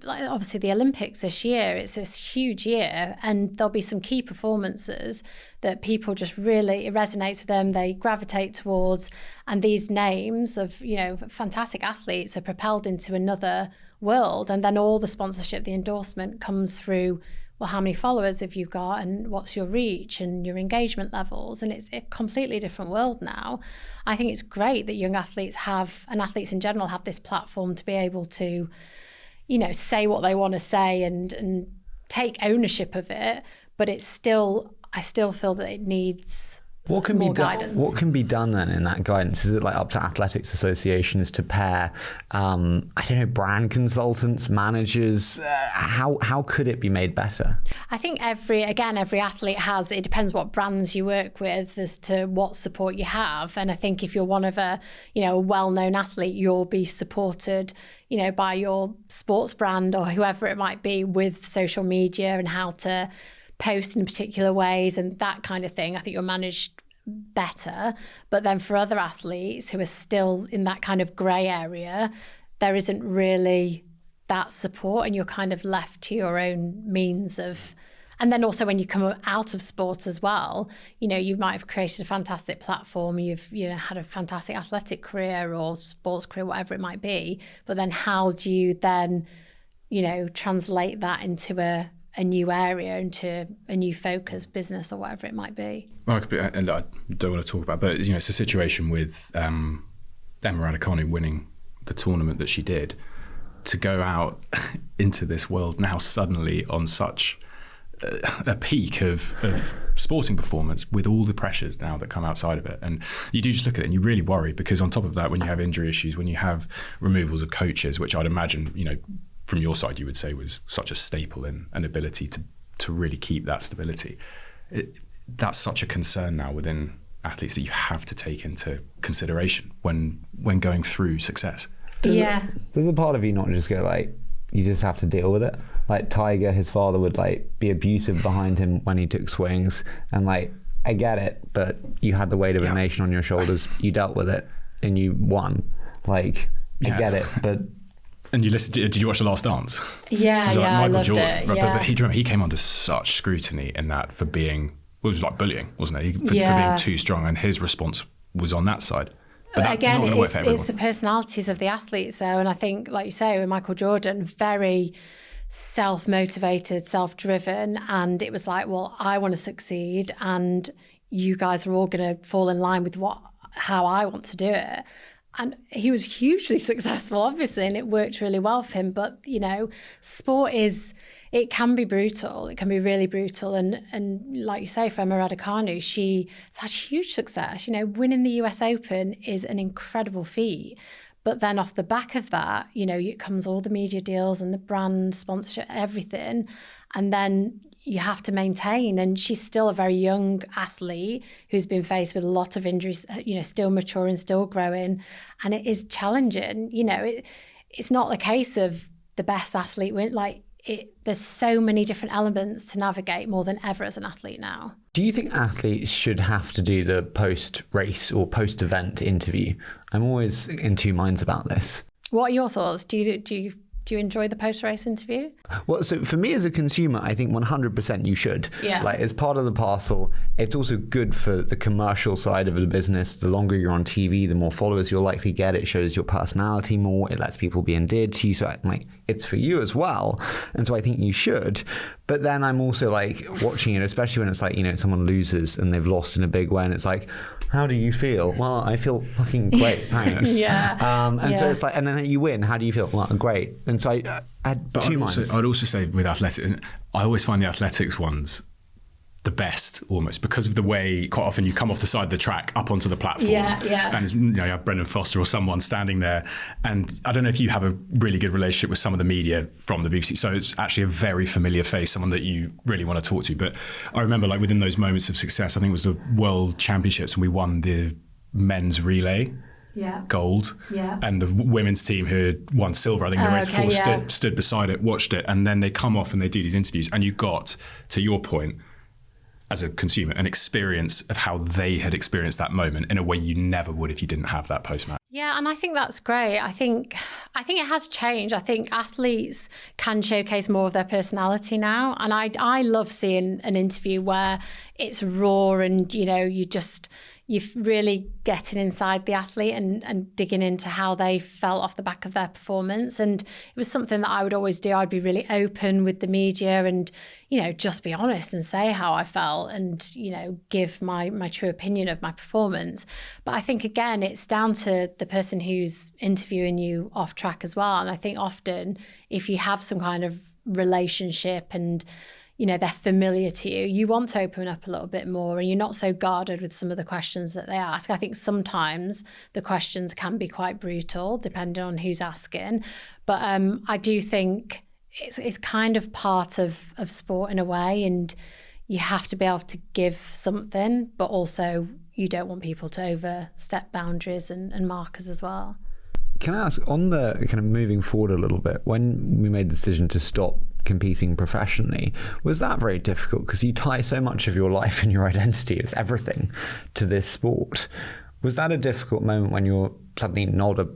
obviously the Olympics this year, it's this huge year, and there'll be some key performances that people just really, it resonates with them, they gravitate towards, and these names of, fantastic athletes are propelled into another world, and then all the sponsorship, the endorsement comes through well, how many followers have you got and what's your reach and your engagement levels? And it's a completely different world now. I think it's great that young athletes have, and athletes in general, have this platform to be able to, say what they want to say and take ownership of it. But I still feel that it needs more guidance. What can be done then in that guidance? Is it like up to athletics associations to pair, brand consultants, managers? How could it be made better? I think every athlete has, it depends what brands you work with as to what support you have. And I think if you're one of a well-known athlete, you'll be supported, by your sports brand or whoever it might be with social media and how to post in particular ways and that kind of thing. I think you're managed better. But then for other athletes who are still in that kind of grey area, there isn't really that support and you're kind of left to your own means of. And then also when you come out of sports as well, you might have created a fantastic platform, you've had a fantastic athletic career or sports career, whatever it might be. But then how do you then, translate that into a new area, into a new focus, business or whatever it might be? Well, and I don't want to talk about, but it's a situation with Dame Raducanu winning the tournament that she did, to go out into this world now suddenly on such a peak of sporting performance with all the pressures now that come outside of it. And you do just look at it and you really worry, because on top of that, when you have injury issues, when you have removals of coaches, which I'd imagine, from your side, you would say was such a staple in an ability to really keep that stability. That's such a concern now within athletes that you have to take into consideration when going through success. There's a part of you not just go you just have to deal with it. Like Tiger, his father would be abusive behind him when he took swings, and I get it, but you had the weight of a nation on your shoulders. You dealt with it and you won. I get it, but. And you listened? Did you watch The Last Dance? Yeah, I loved Jordan, it. Right, but he came under such scrutiny in that for being, it was like bullying, wasn't it? For being too strong, and his response was on that side. But again, it's the personalities of the athletes, though, and I think, like you say, with Michael Jordan, very self-motivated, self-driven, and it was well, I want to succeed, and you guys are all going to fall in line with how I want to do it. And he was hugely successful, obviously, and it worked really well for him. But, sport it can be brutal. It can be really brutal. And like you say, for Emma Raducanu, she's had huge success. Winning the US Open is an incredible feat. But then off the back of that, it comes all the media deals and the brand sponsorship, everything. And then you have to maintain. And she's still a very young athlete who's been faced with a lot of injuries, still maturing, still growing. And it is challenging. It's not a case of the best athlete win. There's so many different elements to navigate more than ever as an athlete now. Do you think athletes should have to do the post-race or post-event interview? I'm always in two minds about this. What are your thoughts? Do you enjoy the post-race interview? Well, so for me as a consumer, I think 100% you should. Yeah. As part of the parcel, it's also good for the commercial side of the business. The longer you're on TV, the more followers you'll likely get. It shows your personality more. It lets people be endeared to you. So it's for you as well. And so I think you should. But then I'm also watching it, especially when it's someone loses and they've lost in a big way. And it's how do you feel? Well, I feel fucking great, thanks. So it's and then you win. How do you feel? Well, great. And so I had two minds. I'd also say with athletics, I always find the athletics ones the best, almost, because of the way quite often you come off the side of the track up onto the platform. And you have Brendan Foster or someone standing there. And I don't know if you have a really good relationship with some of the media from the BBC. So it's actually a very familiar face, someone that you really want to talk to. But I remember within those moments of success, I think it was the World Championships, and we won the men's relay. Gold. And the women's team who had won silver, I think the race before, stood beside it, watched it, and then they come off and they do these interviews, and you got, to your point, as a consumer, an experience of how they had experienced that moment in a way you never would if you didn't have that post-match. Yeah, and I think that's great. I think I think it has changed. I think athletes can showcase more of their personality now. And I love seeing an interview where it's raw and, you're really getting inside the athlete and digging into how they felt off the back of their performance. And it was something that I would always do. I'd be really open with the media and, just be honest and say how I felt and, give my true opinion of my performance. But I think, again, it's down to the person who's interviewing you off track as well. And I think often if you have some kind of relationship and, they're familiar to you, you want to open up a little bit more and you're not so guarded with some of the questions that they ask. I think sometimes the questions can be quite brutal depending on who's asking. But I do think it's kind of part of sport in a way, and you have to be able to give something, but also you don't want people to overstep boundaries and markers as well. Can I ask, on the kind of moving forward a little bit, when we made the decision to stop competing professionally, was that very difficult? Because you tie so much of your life and your identity, it's everything, to this sport. Was that a difficult moment when you're suddenly not a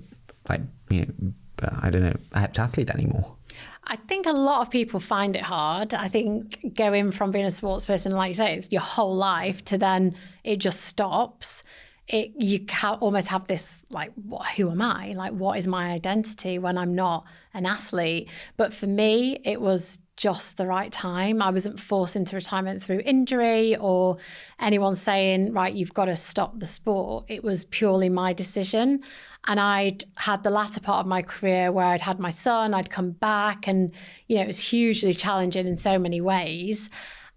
heptathlete anymore? I think a lot of people find it hard. I think going from being a sports person, like you say, it's your whole life, to then it just stops. You almost have this, like, who am I? Like, what is my identity when I'm not an athlete? But for me, it was just the right time. I wasn't forced into retirement through injury or anyone saying, right, you've got to stop the sport. It was purely my decision. And I'd had the latter part of my career where I'd had my son, I'd come back, and, it was hugely challenging in so many ways.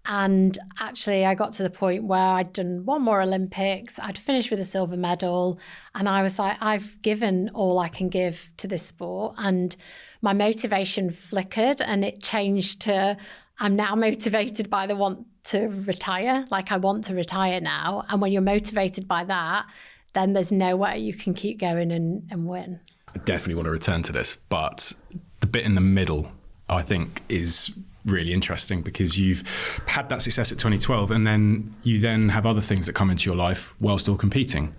And actually, I got to the point where I'd done one more Olympics, I'd finished with a silver medal, and I was like, I've given all I can give to this sport. And my motivation flickered and it changed to, I'm now motivated by the want to retire. Like, I want to retire now. And when you're motivated by that, then there's no way you can keep going and win. I definitely want to return to this, but the bit in the middle, I think, is really interesting, because you've had that success at 2012 and then you then have other things that come into your life while still competing.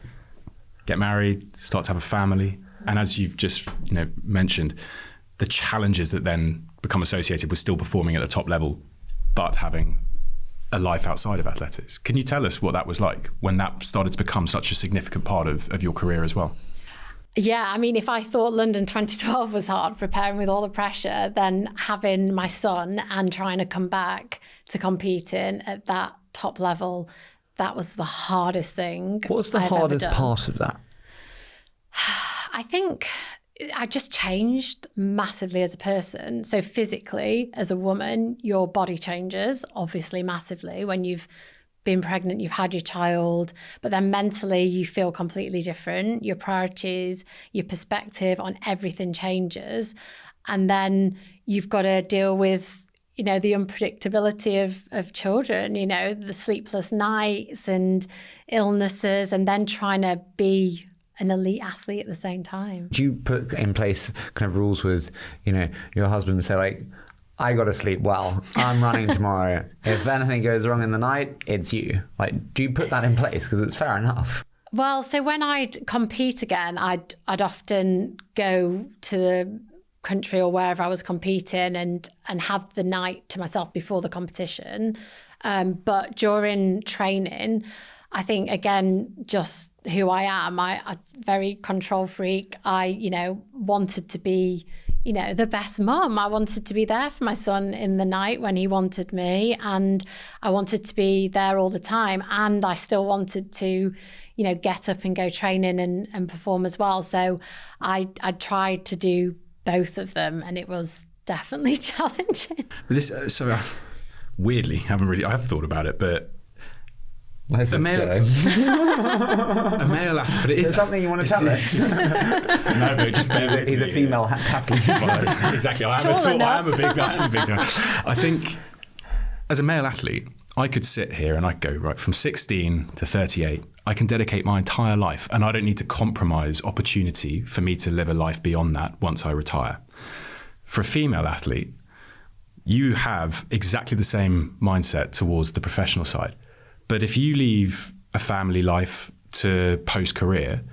Get married, start to have a family, and as you've just mentioned, the challenges that then become associated with still performing at the top level but having a life outside of athletics. Can you tell us what that was like when that started to become such a significant part of your career as well? Yeah, I mean, if I thought London 2012 was hard, preparing with all the pressure, then having my son and trying to come back to competing at that top level, that was the hardest thing. What's the hardest part of that? I think I just changed massively as a person. So physically, as a woman, your body changes, obviously, massively when you've been pregnant, you've had your child, but then mentally you feel completely different. Your priorities, your perspective on everything changes. And then you've got to deal with, the unpredictability of children, the sleepless nights and illnesses, and then trying to be an elite athlete at the same time. Do you put in place kind of rules with, your husband, say, like, I got to sleep well, I'm running tomorrow, if anything goes wrong in the night, it's you? Like, do you put that in place? Because it's fair enough. Well, so when I'd compete again, I'd often go to the country or wherever I was competing and have the night to myself before the competition. But during training, I think, again, just who I am, I'm very control freak. I, wanted to be, the best mum. I wanted to be there for my son in the night when he wanted me, and I wanted to be there all the time. And I still wanted to, get up and go training and perform as well. So I tried to do both of them, and it was definitely challenging. Weirdly, I have thought about it, but a male athlete, but it is something you want to tell us? No, but just bear with me. He's a female heptathlete. Well, exactly. I am a big guy. I think as a male athlete, I could sit here and I could go, right, from 16 to 38, I can dedicate my entire life and I don't need to compromise opportunity for me to live a life beyond that once I retire. For a female athlete, you have exactly the same mindset towards the professional side. But if you leave a family life to post-career,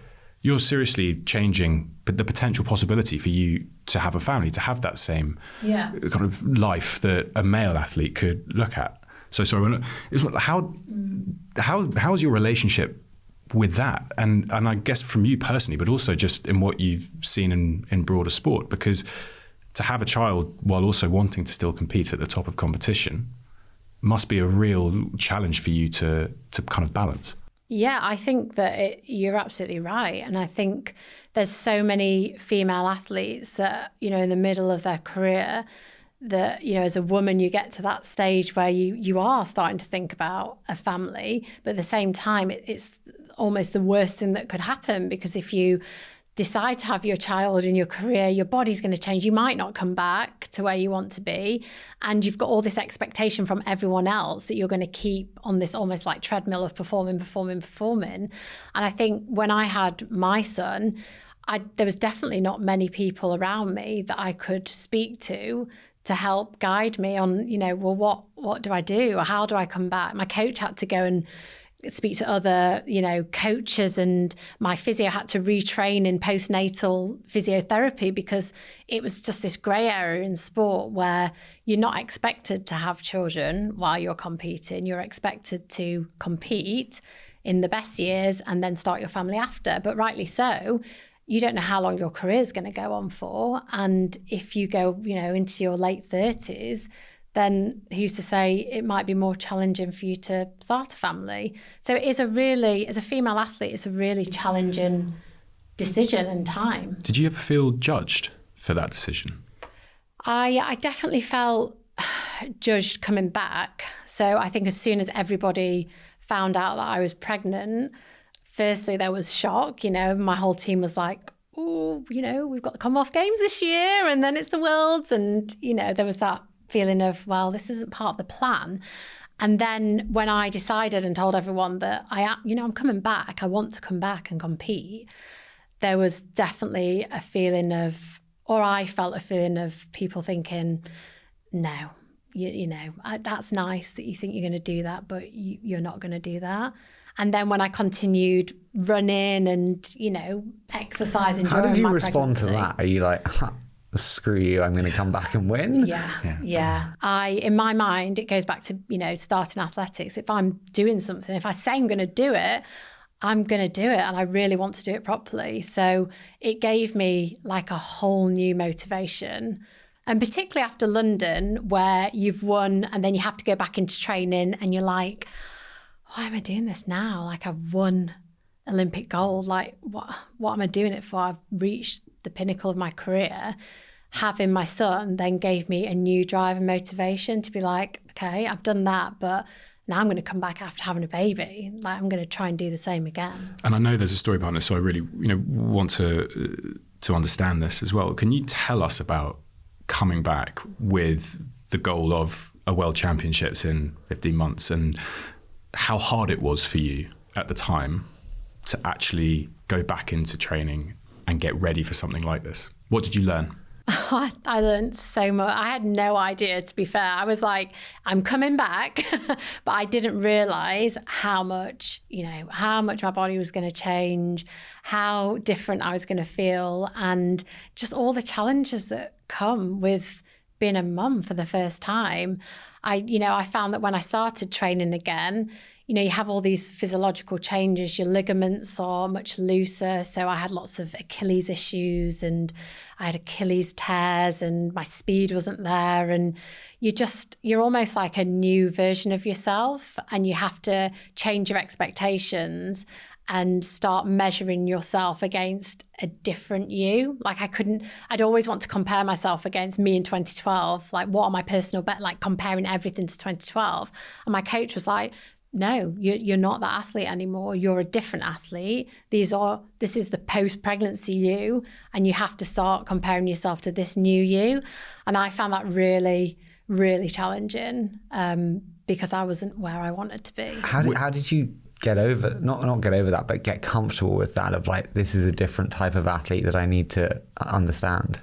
You're seriously changing the potential possibility for you to have a family, to have that same kind of life that a male athlete could look at. So sorry, how's your relationship with that? And I guess from you personally, but also just in what you've seen in broader sport, because to have a child while also wanting to still compete at the top of competition must be a real challenge for you to kind of balance. Yeah, I think that you're absolutely right. And I think there's so many female athletes that, you know, in the middle of their career that, you know, as a woman, you get to that stage where you are starting to think about a family. But at the same time, it's almost the worst thing that could happen, because if you decide to have your child in your career, your body's going to change. You might not come back to where you want to be. And you've got all this expectation from everyone else that you're going to keep on this almost like treadmill of performing. And I think when I had my son, there was definitely not many people around me that I could speak to help guide me on, you know, well, what do I do? Or how do I come back? My coach had to go and speak to other, you know, coaches, and my physio had to retrain in postnatal physiotherapy, because it was just this grey area in sport where you're not expected to have children while you're competing. You're expected to compete in the best years and then start your family after. But rightly so, you don't know how long your career is going to go on for. And if you go, you know, into your late 30s, then who's to say it might be more challenging for you to start a family. So it is as a female athlete, it's a really challenging decision and time. Did you ever feel judged for that decision? I definitely felt judged coming back. So I think as soon as everybody found out that I was pregnant, firstly, there was shock. You know, my whole team was like, oh, you know, we've got the Commonwealth Games this year, and then it's the Worlds. And, you know, there was that feeling of, well, this isn't part of the plan. And then when I decided and told everyone that I'm coming back, I want to come back and compete, there was definitely a feeling of, or I felt a feeling of people thinking, no, you know, that's nice that you think you're going to do that, but you're not going to do that. And then when I continued running and, you know, exercising during my pregnancy. How did you respond to that? Are you like, screw you, I'm going to come back and win? Yeah. In my mind, it goes back to, you know, starting athletics. If I'm doing something, if I say I'm going to do it, I'm going to do it, and I really want to do it properly. So it gave me like a whole new motivation. And particularly after London, where you've won and then you have to go back into training and you're like, why am I doing this now? Like, I've won Olympic gold. Like, what am I doing it for? I've reached the pinnacle of my career. Having my son then gave me a new drive and motivation to be like, okay, I've done that, but now I'm going to come back after having a baby. Like, I'm going to try and do the same again. And I know there's a story behind this, so I really, you know, want to understand this as well. Can you tell us about coming back with the goal of a World Championships in 15 months and how hard it was for you at the time to actually go back into training and get ready for something like this? What did you learn? I learned so much. I had no idea, to be fair. I was like, I'm coming back, but I didn't realize how much my body was going to change, how different I was going to feel, and just all the challenges that come with being a mum for the first time. I found that when I started training again, you know, you have all these physiological changes. Your ligaments are much looser. So I had lots of Achilles issues, and I had Achilles tears, and my speed wasn't there. And you're almost like a new version of yourself, and you have to change your expectations and start measuring yourself against a different you. Like, I'd always want to compare myself against me in 2012. Like, what are my personal like comparing everything to 2012. And my coach was like, no, you're not that athlete anymore. You're a different athlete. This is the post-pregnancy you, and you have to start comparing yourself to this new you. And I found that really, really challenging because I wasn't where I wanted to be. How did you get over, not get over that, but get comfortable with that of like, this is a different type of athlete that I need to understand?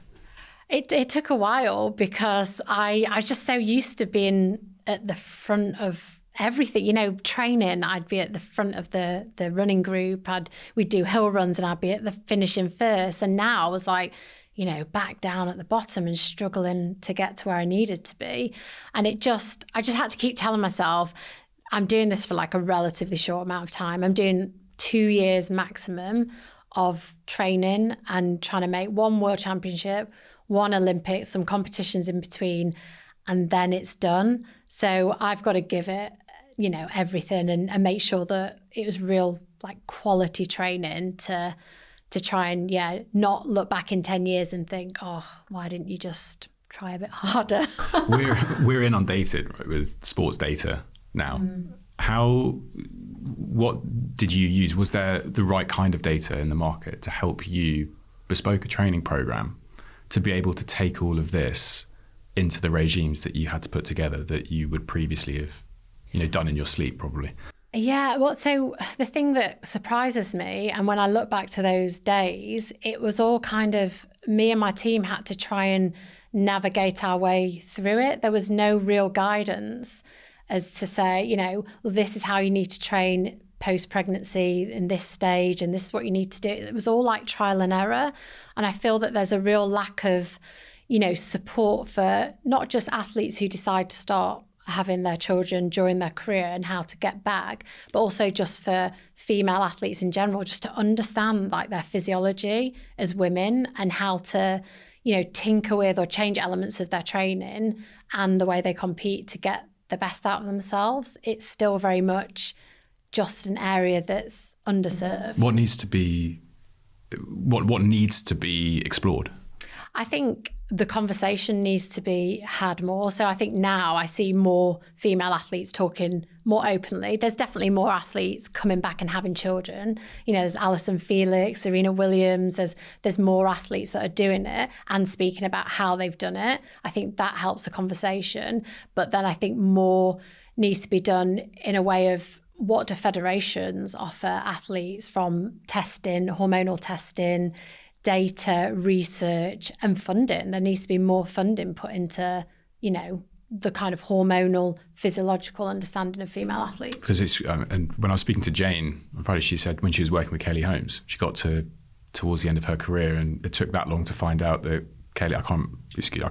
It took a while, because I was just so used to being at the front of everything, you know, training. I'd be at the front of the running group. We'd do hill runs and I'd be at the finishing first. And now I was like, you know, back down at the bottom and struggling to get to where I needed to be. And I just had to keep telling myself, I'm doing this for like a relatively short amount of time. I'm doing 2 years maximum of training and trying to make one world championship, one Olympics, some competitions in between, and then it's done. So I've got to give it, you know, everything and make sure that it was real like quality training to try and, not look back in 10 years and think, oh, why didn't you just try a bit harder? We're inundated with sports data now. What did you use? Was there the right kind of data in the market to help you bespoke a training program to be able to take all of this into the regimes that you had to put together that you would previously have, you know, done in your sleep probably? Yeah, well, so the thing that surprises me, and when I look back to those days, it was all kind of me and my team had to try and navigate our way through it. There was no real guidance as to say, you know, well, this is how you need to train post-pregnancy in this stage, and this is what you need to do. It was all like trial and error. And I feel that there's a real lack of, you know, support for not just athletes who decide to start having their children during their career and how to get back, but also just for female athletes in general, just to understand like their physiology as women and how to, you know, tinker with or change elements of their training and the way they compete to get the best out of themselves. It's still very much just an area that's underserved. What needs to be explored? I think the conversation needs to be had more. So I think now I see more female athletes talking more openly. There's definitely more athletes coming back and having children. You know, there's Alison Felix, Serena Williams. There's more athletes that are doing it and speaking about how they've done it. I think that helps the conversation. But then I think more needs to be done in a way of what do federations offer athletes from testing, hormonal testing, data, research and funding. There needs to be more funding put into, you know, the kind of hormonal, physiological understanding of female athletes. Because it's, and when I was speaking to Jane on Friday, she said when she was working with Kelly Holmes, she got towards the end of her career and it took that long to find out that Kelly, I can't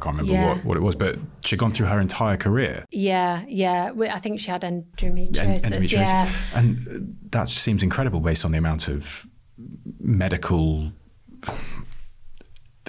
remember what it was, but she'd gone through her entire career. Yeah. I think she had endometriosis. Yeah. And that seems incredible based on the amount of medical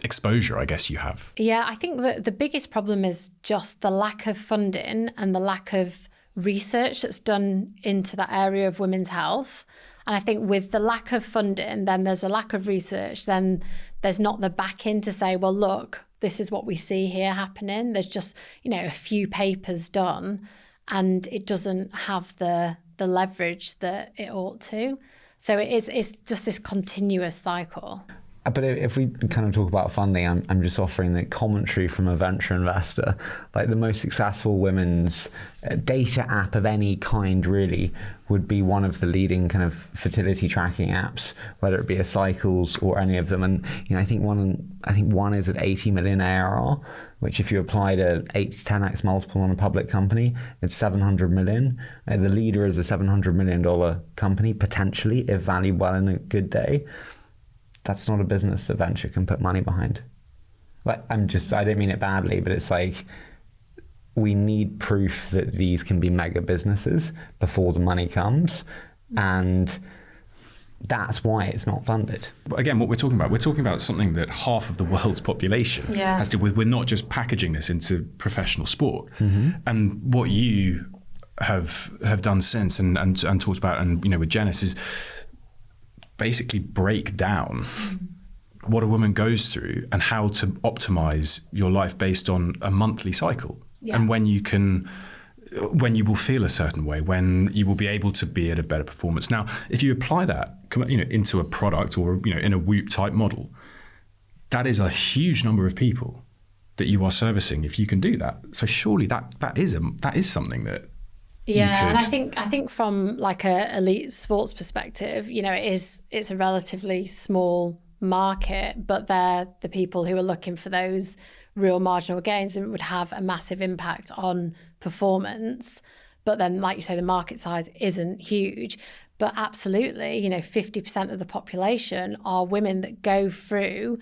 exposure, I guess, you have. Yeah, I think that the biggest problem is just the lack of funding and the lack of research that's done into that area of women's health. And I think with the lack of funding, then there's a lack of research, then there's not the backing to say, well, look, this is what we see here happening. There's just, you know, a few papers done and it doesn't have the leverage that it ought to. So it's just this continuous cycle. But if we kind of talk about funding, I'm just offering the commentary from a venture investor. Like the most successful women's data app of any kind really would be one of the leading kind of fertility tracking apps, whether it be a Cycles or any of them. And you know, I think one is at 80 million ARR, which if you applied a 8 to 10x multiple on a public company, it's 700 million. The leader is a $700 million company, potentially, if valued well in a good day. That's not a business that venture can put money behind. Like, I don't mean it badly, but it's like, we need proof that these can be mega businesses before the money comes. And that's why it's not funded. But again, what we're talking about something that half of the world's population has to, we're not just packaging this into professional sport. Mm-hmm. And what you have done since and talked about, and, you know, with Jennis is basically break down what a woman goes through and how to optimize your life based on a monthly cycle. Yeah. And when you will feel a certain way, when you will be able to be at a better performance. Now, if you apply that, you know, into a product or, you know, in a Whoop type model, that is a huge number of people that you are servicing if you can do that. So surely that is something that. Yeah, and I think from like a elite sports perspective, you know, it's a relatively small market, but they're the people who are looking for those real marginal gains and would have a massive impact on performance. But then, like you say, the market size isn't huge. But absolutely, 50% of the population are women that go through,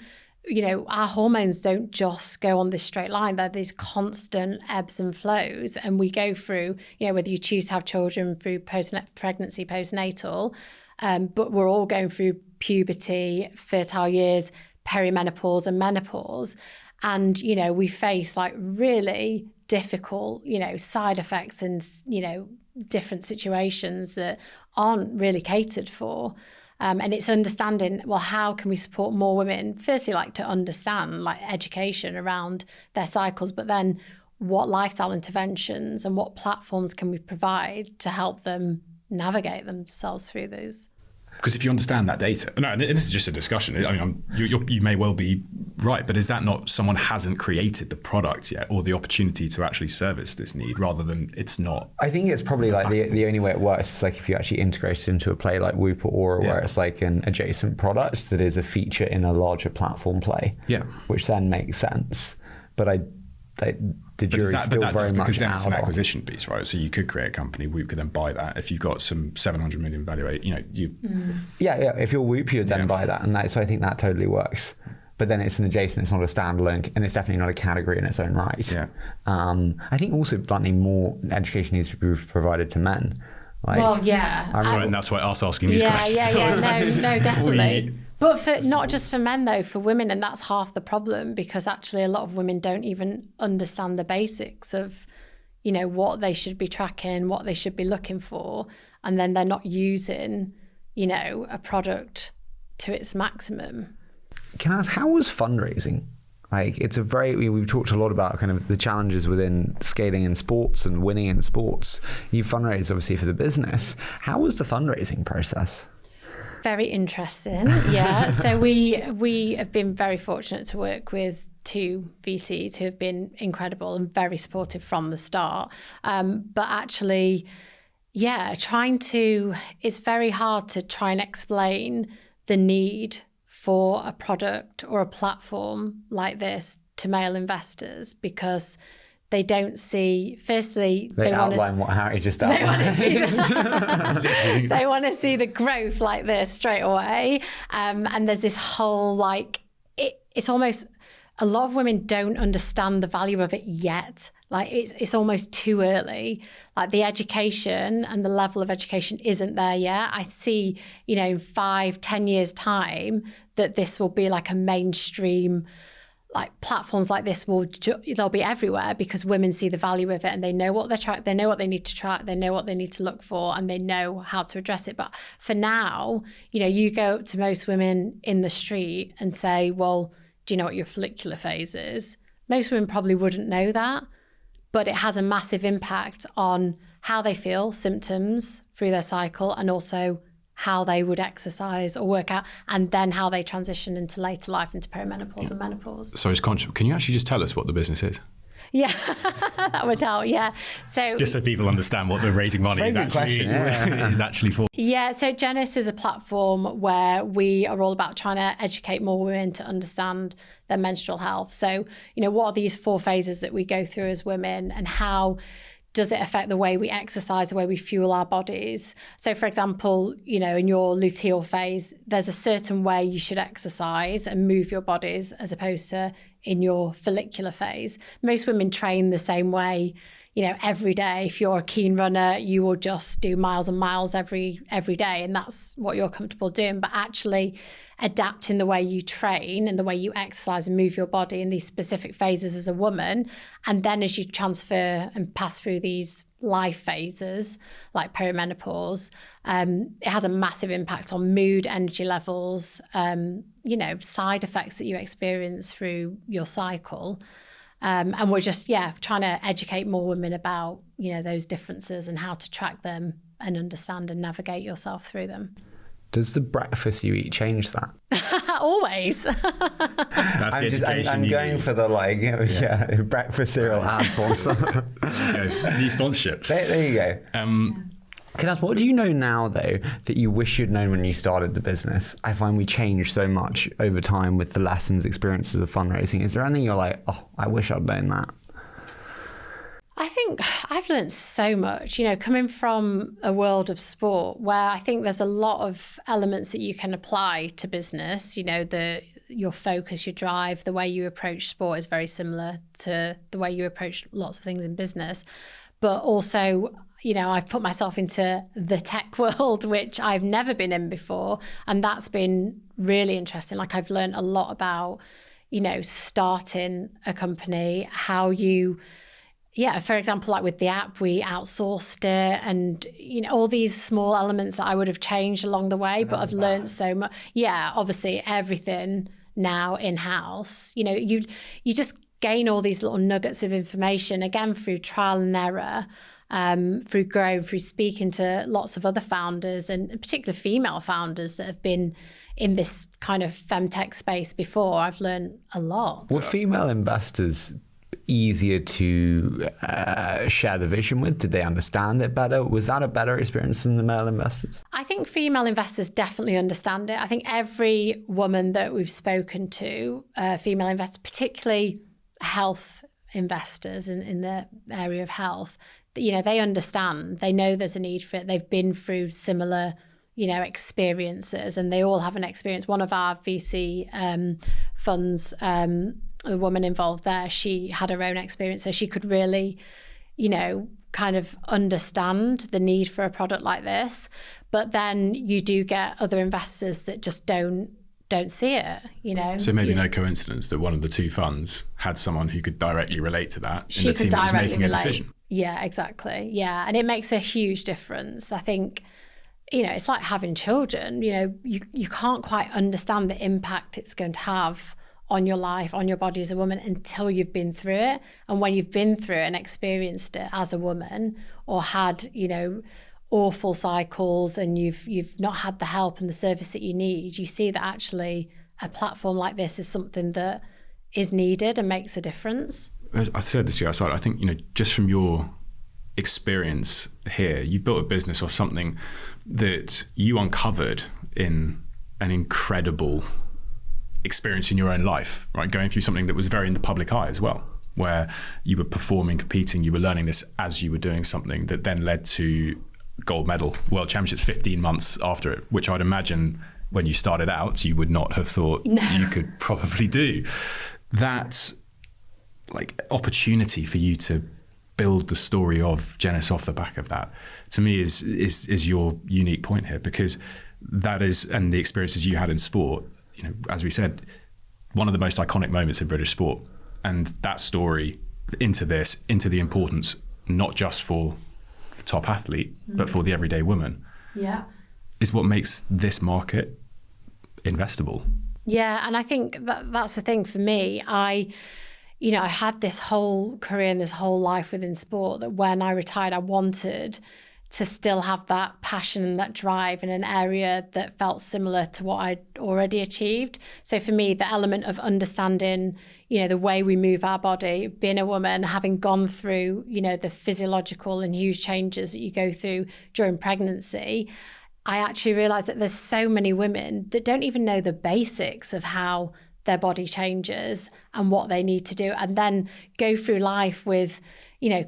our hormones don't just go on this straight line. They're these constant ebbs and flows. And we go through, whether you choose to have children through pregnancy, postnatal, but we're all going through puberty, fertile years, perimenopause and menopause. And, we face like really difficult, side effects and, different situations that aren't really catered for. And it's understanding, well, how can we support more women? Firstly, like to understand like education around their cycles, but then what lifestyle interventions and what platforms can we provide to help them navigate themselves through those? Because if you understand that data, no, and this is just a discussion. I mean, you may well be right, but is that not someone hasn't created the product yet or the opportunity to actually service this need rather than it's not? I think it's probably like the only way it works is like if you actually integrate it into a play like Whoop or Aura, where it's like an adjacent product that is a feature in a larger platform play, which then makes sense. But the jury's still very much because then out it's an on. acquisition piece, right? So you could create a company, Whoop could then buy that. If you've got some 700 million valuation, Yeah. If you're Whoop, you'd then buy that, and so I think that totally works. But then it's an adjacent, it's not a standalone, and it's definitely not a category in its own right. Yeah. I think also bluntly more education needs to be provided to men. Well, yeah. Sorry, and that's why us asking these questions. No, definitely. But for not just for men though, for women, and that's half the problem, because actually a lot of women don't even understand the basics of, what they should be tracking, what they should be looking for, and then they're not using, a product to its maximum. Can I ask, how was fundraising? Like, we've talked a lot about kind of the challenges within scaling in sports and winning in sports. You fundraised obviously for the business. How was the fundraising process? Very interesting. Yeah. So we have been very fortunate to work with two VCs who have been incredible and very supportive from the start. But actually, it's very hard to try and explain the need for a product or a platform like this to male investors, because they don't see, firstly, they outline what Harry just outlined. They want to see the growth like this straight away. And there's this whole, it's almost, a lot of women don't understand the value of it yet. Like it's almost too early. Like the education and the level of education isn't there yet. I see, in 5-10 years time that this will be like a mainstream, like platforms like this they'll be everywhere, because women see the value of it and they know what they know what they need to track, they know what they need to look for, and they know how to address it. But for now, you go up to most women in the street and say, well, do you know what your follicular phase is? Most women probably wouldn't know that, but it has a massive impact on how they feel, symptoms through their cycle, and also how they would exercise or work out, and then how they transition into later life, into perimenopause and menopause. So can you actually just tell us what the business is? Yeah, that would help. Yeah. So just so people understand what the raising money is actually for. Yeah. So Jennis is a platform where we are all about trying to educate more women to understand their menstrual health. So, what are these 4 phases that we go through as women, and how does it affect the way we exercise, the way we fuel our bodies? So, for example, in your luteal phase, there's a certain way you should exercise and move your bodies as opposed to in your follicular phase. Most women train the same way, every day. If you're a keen runner, you will just do miles and miles every day, and that's what you're comfortable doing. But actually adapting the way you train and the way you exercise and move your body in these specific phases as a woman, and then as you transfer and pass through these life phases like perimenopause, it has a massive impact on mood, energy levels, side effects that you experience through your cycle. And we're just, trying to educate more women about, those differences and how to track them and understand and navigate yourself through them. Does the breakfast you eat change that? Always. That's the education I'm going for the breakfast cereal ad sponsor. New sponsorship. There you go. Can I ask, what do you know now, though, that you wish you'd known when you started the business? I find we change so much over time with the lessons, experiences of fundraising. Is there anything you're like, oh, I wish I'd known that? I think I've learned so much, coming from a world of sport where I think there's a lot of elements that you can apply to business. Your focus, your drive, the way you approach sport is very similar to the way you approach lots of things in business. But also, I've put myself into the tech world, which I've never been in before. And that's been really interesting. Like, I've learned a lot about, starting a company, how you... Yeah, for example, like with the app, we outsourced it and, all these small elements that I would have changed along the way, but I've learned so much. Yeah, obviously everything now in-house, you just gain all these little nuggets of information, again, through trial and error, through growing, through speaking to lots of other founders and particularly female founders that have been in this kind of femtech space before. I've learned a lot. Were female investors easier to share the vision with? Did they understand it better? Was that a better experience than the male investors? I think female investors definitely understand it. I think every woman that we've spoken to, female investors, particularly health investors in the area of health, they understand. They know there's a need for it. They've been through similar experiences, and they all have an experience. One of our VC funds, the woman involved there, she had her own experience, so she could really, kind of understand the need for a product like this. But then you do get other investors that just don't see it, So maybe no coincidence that one of the two funds had someone who could directly relate to that in the team that was making a decision. Yeah, exactly. Yeah, and it makes a huge difference. I think, it's like having children. You can't quite understand the impact it's going to have on your life, on your body as a woman, until you've been through it. And when you've been through it and experienced it as a woman, or had, awful cycles, and you've not had the help and the service that you need, you see that actually a platform like this is something that is needed and makes a difference. As I said this to you outside, I think, just from your experience here, you've built a business off something that you uncovered in an incredible experience in your own life, right? Going through something that was very in the public eye as well, where you were performing, competing, you were learning this as you were doing something that then led to gold medal, world championships 15 months after it, which I'd imagine when you started out, you would not have thought you could probably do. That opportunity for you to build the story of Jennis off the back of that, to me is your unique point here, because that is, and the experiences you had in sport, as we said, one of the most iconic moments in British sport. And that story into the importance, not just for the top athlete, but for the everyday woman, is what makes this market investable. Yeah, and I think that's the thing for me. I had this whole career and this whole life within sport that when I retired, I wanted to still have that passion and that drive in an area that felt similar to what I'd already achieved. So for me, the element of understanding, the way we move our body, being a woman, having gone through, the physiological and huge changes that you go through during pregnancy, I actually realized that there's so many women that don't even know the basics of how their body changes and what they need to do, and then go through life with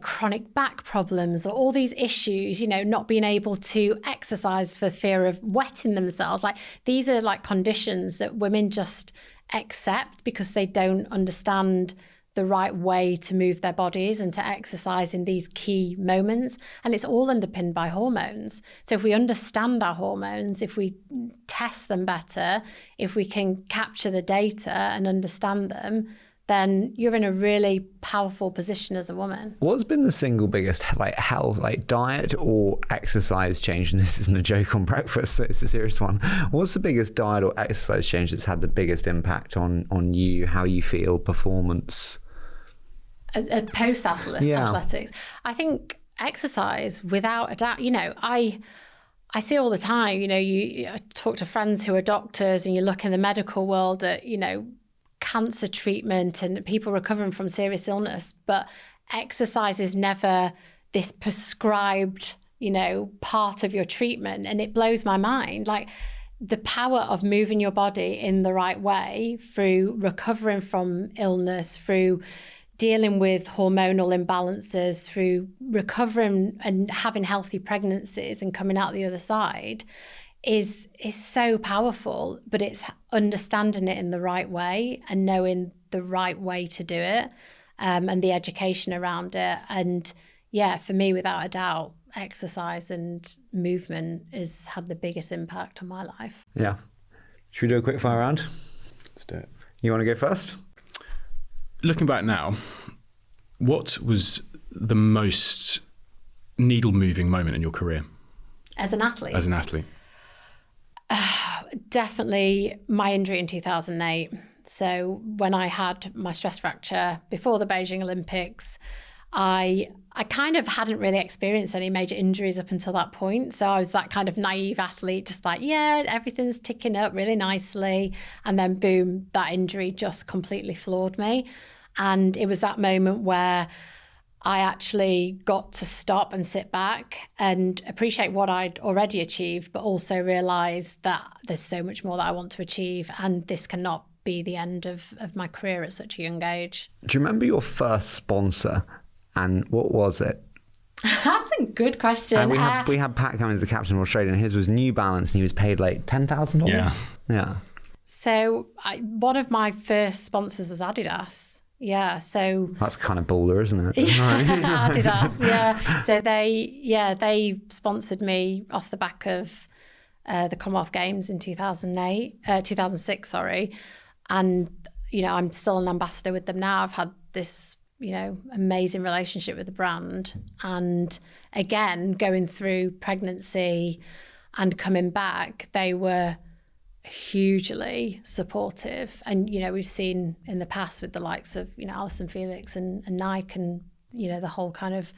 chronic back problems or all these issues, not being able to exercise for fear of wetting themselves. These are conditions that women just accept because they don't understand the right way to move their bodies and to exercise in these key moments. And it's all underpinned by hormones. So if we understand our hormones, if we test them better, if we can capture the data and understand them, then you're in a really powerful position as a woman. What's been the single biggest health, diet or exercise change? And this isn't a joke on breakfast, so it's a serious one. What's the biggest diet or exercise change that's had the biggest impact on you, how you feel, performance? As post-athletics, I think exercise, without a doubt. I see all the time, I talk to friends who are doctors, and you look in the medical world at, cancer treatment and people recovering from serious illness, but exercise is never this prescribed, part of your treatment. And it blows my mind. The power of moving your body in the right way through recovering from illness, through dealing with hormonal imbalances, through recovering and having healthy pregnancies and coming out the other side is so powerful. But it's understanding it in the right way and knowing the right way to do it, and the education around it. And yeah, for me, without a doubt, exercise and movement has had the biggest impact on my life. Yeah. Should we do a quick fire round? Let's do it. You want to go first? Looking back now, what was the most needle-moving moment in your career? As an athlete? As an athlete. Definitely my injury in 2008. So when I had my stress fracture before the Beijing Olympics, I kind of hadn't really experienced any major injuries up until that point. So I was that kind of naive athlete, just like, yeah, everything's ticking up really nicely. And then boom, that injury just completely floored me. And it was that moment where I actually got to stop and sit back and appreciate what I'd already achieved, but also realize that there's so much more that I want to achieve. And this cannot be the end of my career at such a young age. Do you remember your first sponsor? And what was it? That's a good question. And we had Pat Cummins, the captain of Australia, and his was New Balance, and he was paid like $10,000. Yeah. So one of my first sponsors was Adidas. Yeah. So that's kind of baller, isn't it? Adidas. Yeah. So they sponsored me off the back of the Commonwealth Games in 2006. Sorry, and I'm still an ambassador with them now. I've had this amazing relationship with the brand. And again, going through pregnancy and coming back, they were hugely supportive. And, we've seen in the past with the likes of, Alison Felix and Nike and, the whole kind of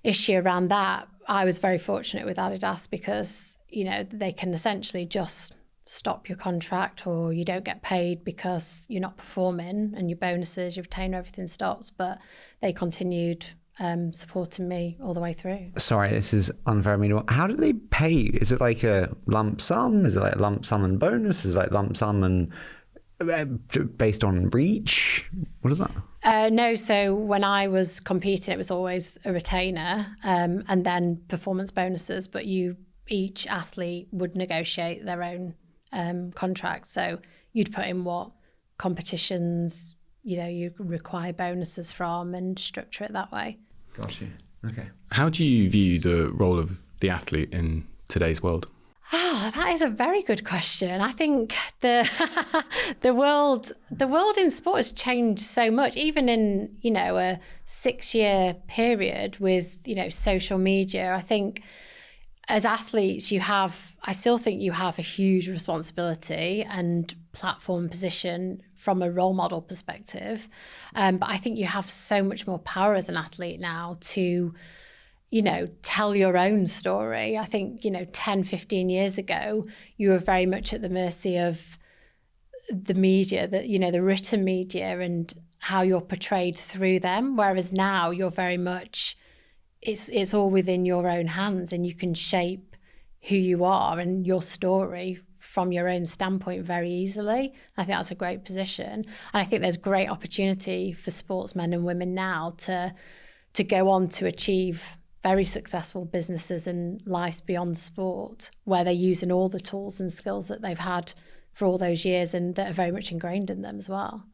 issue around that. I was very fortunate with Adidas because, they can essentially just stop your contract, or you don't get paid because you're not performing, and your bonuses, your retainer, everything stops. But they continued supporting me all the way through. Sorry, this is unfair of me. How do they pay you? Is it like a lump sum? Is it like lump sum and bonus? Is it like lump sum and based on reach? What is that? No, so when I was competing, it was always a retainer and then performance bonuses. But each athlete would negotiate their own contract. So you'd put in what competitions, you require bonuses from, and structure it that way. Got you. Okay. How do you view the role of the athlete in today's world? That is a very good question. I think the world in sport has changed so much, even in, a 6-year period with, social media. I think as athletes, I still think you have a huge responsibility and platform position from a role model perspective. But I think you have so much more power as an athlete now to, tell your own story. I think, 10, 15 years ago, you were very much at the mercy of the media, the written media, and how you're portrayed through them. Whereas now you're very much, it's all within your own hands, and you can shape who you are and your story from your own standpoint very easily. I think that's a great position. And I think there's great opportunity for sportsmen and women now to go on to achieve very successful businesses and lives beyond sport, where they're using all the tools and skills that they've had for all those years and that are very much ingrained in them as well.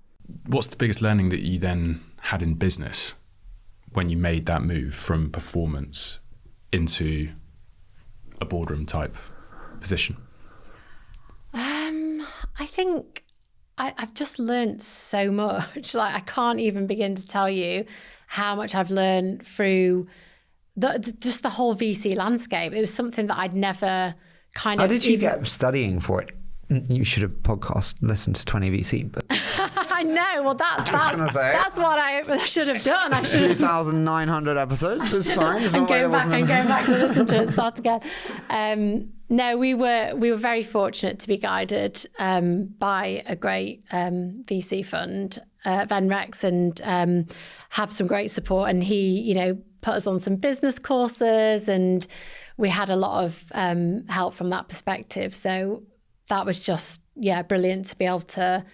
What's the biggest learning that you then had in business when you made that move from performance into a boardroom type position? I think I've just learned so much. Like, I can't even begin to tell you how much I've learned through just the whole VC landscape. It was something that I'd never kind of... How did you get studying for it? You should have listened to 20 VC, but... I know. Well, that's what I should have done. I should 2,900 episodes. It's fine. I'm going back to listen to it, start again. No, we were very fortunate to be guided by a great VC fund, Venrex, and have some great support. And he, put us on some business courses, and we had a lot of help from that perspective. So that was just, brilliant to be able to,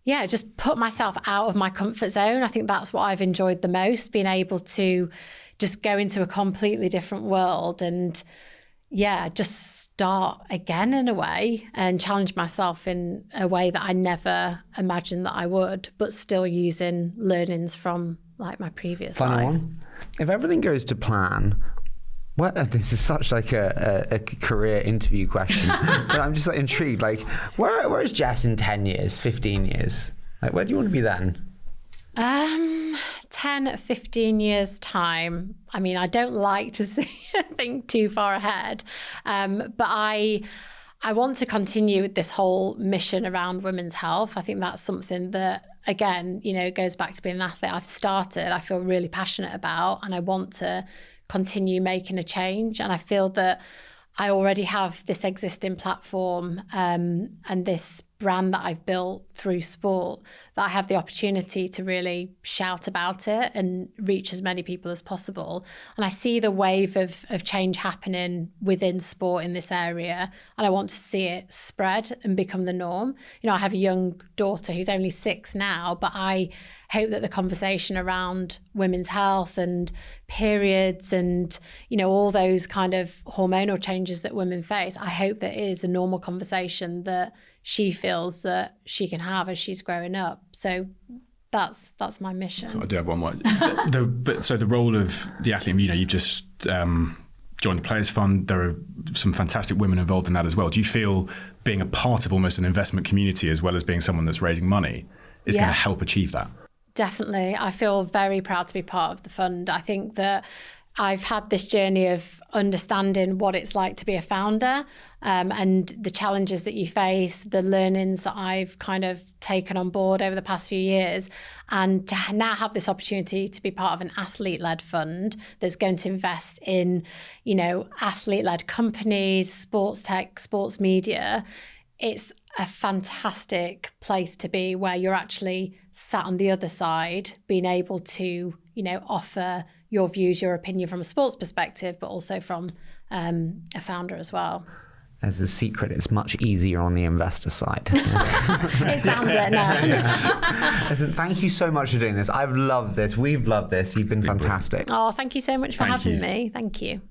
just put myself out of my comfort zone. I think that's what I've enjoyed the most, being able to just go into a completely different world and just start again in a way and challenge myself in a way that I never imagined that I would, but still using learnings from like my previous life. One. If everything goes to plan, this is such like a career interview question, but I'm just like intrigued. Like, where is Jess in 10 years, 15 years? Like, where do you want to be then? 10, 15 years time. I mean, I don't like to think too far ahead, but I want to continue with this whole mission around women's health. I think that's something that, again, goes back to being an athlete. I've started, I feel really passionate about, and I want to continue making a change. And I feel that I already have this existing platform and this brand that I've built through sport, that I have the opportunity to really shout about it and reach as many people as possible. And I see the wave of change happening within sport in this area, and I want to see it spread and become the norm. I have a young daughter who's only 6 now, but I hope that the conversation around women's health and periods and, all those kind of hormonal changes that women face, I hope that it is a normal conversation that she feels that she can have as she's growing up. So that's my mission. So I do have one more. So the role of the athlete, you've just joined the Players Fund. There are some fantastic women involved in that as well. Do you feel being a part of almost an investment community as well as being someone that's raising money is going to help achieve that? Definitely. I feel very proud to be part of the fund. I think that I've had this journey of understanding what it's like to be a founder and the challenges that you face, the learnings that I've kind of taken on board over the past few years, and to now have this opportunity to be part of an athlete-led fund that's going to invest in, athlete-led companies, sports tech, sports media. It's a fantastic place to be, where you're actually sat on the other side, being able to, offer your views, your opinion from a sports perspective, but also from a founder as well. As a secret, it's much easier on the investor side. It sounds it now. Listen, thank you so much for doing this. I've loved this. We've loved this. You've been fantastic. Oh, thank you so much for having me. Thank you.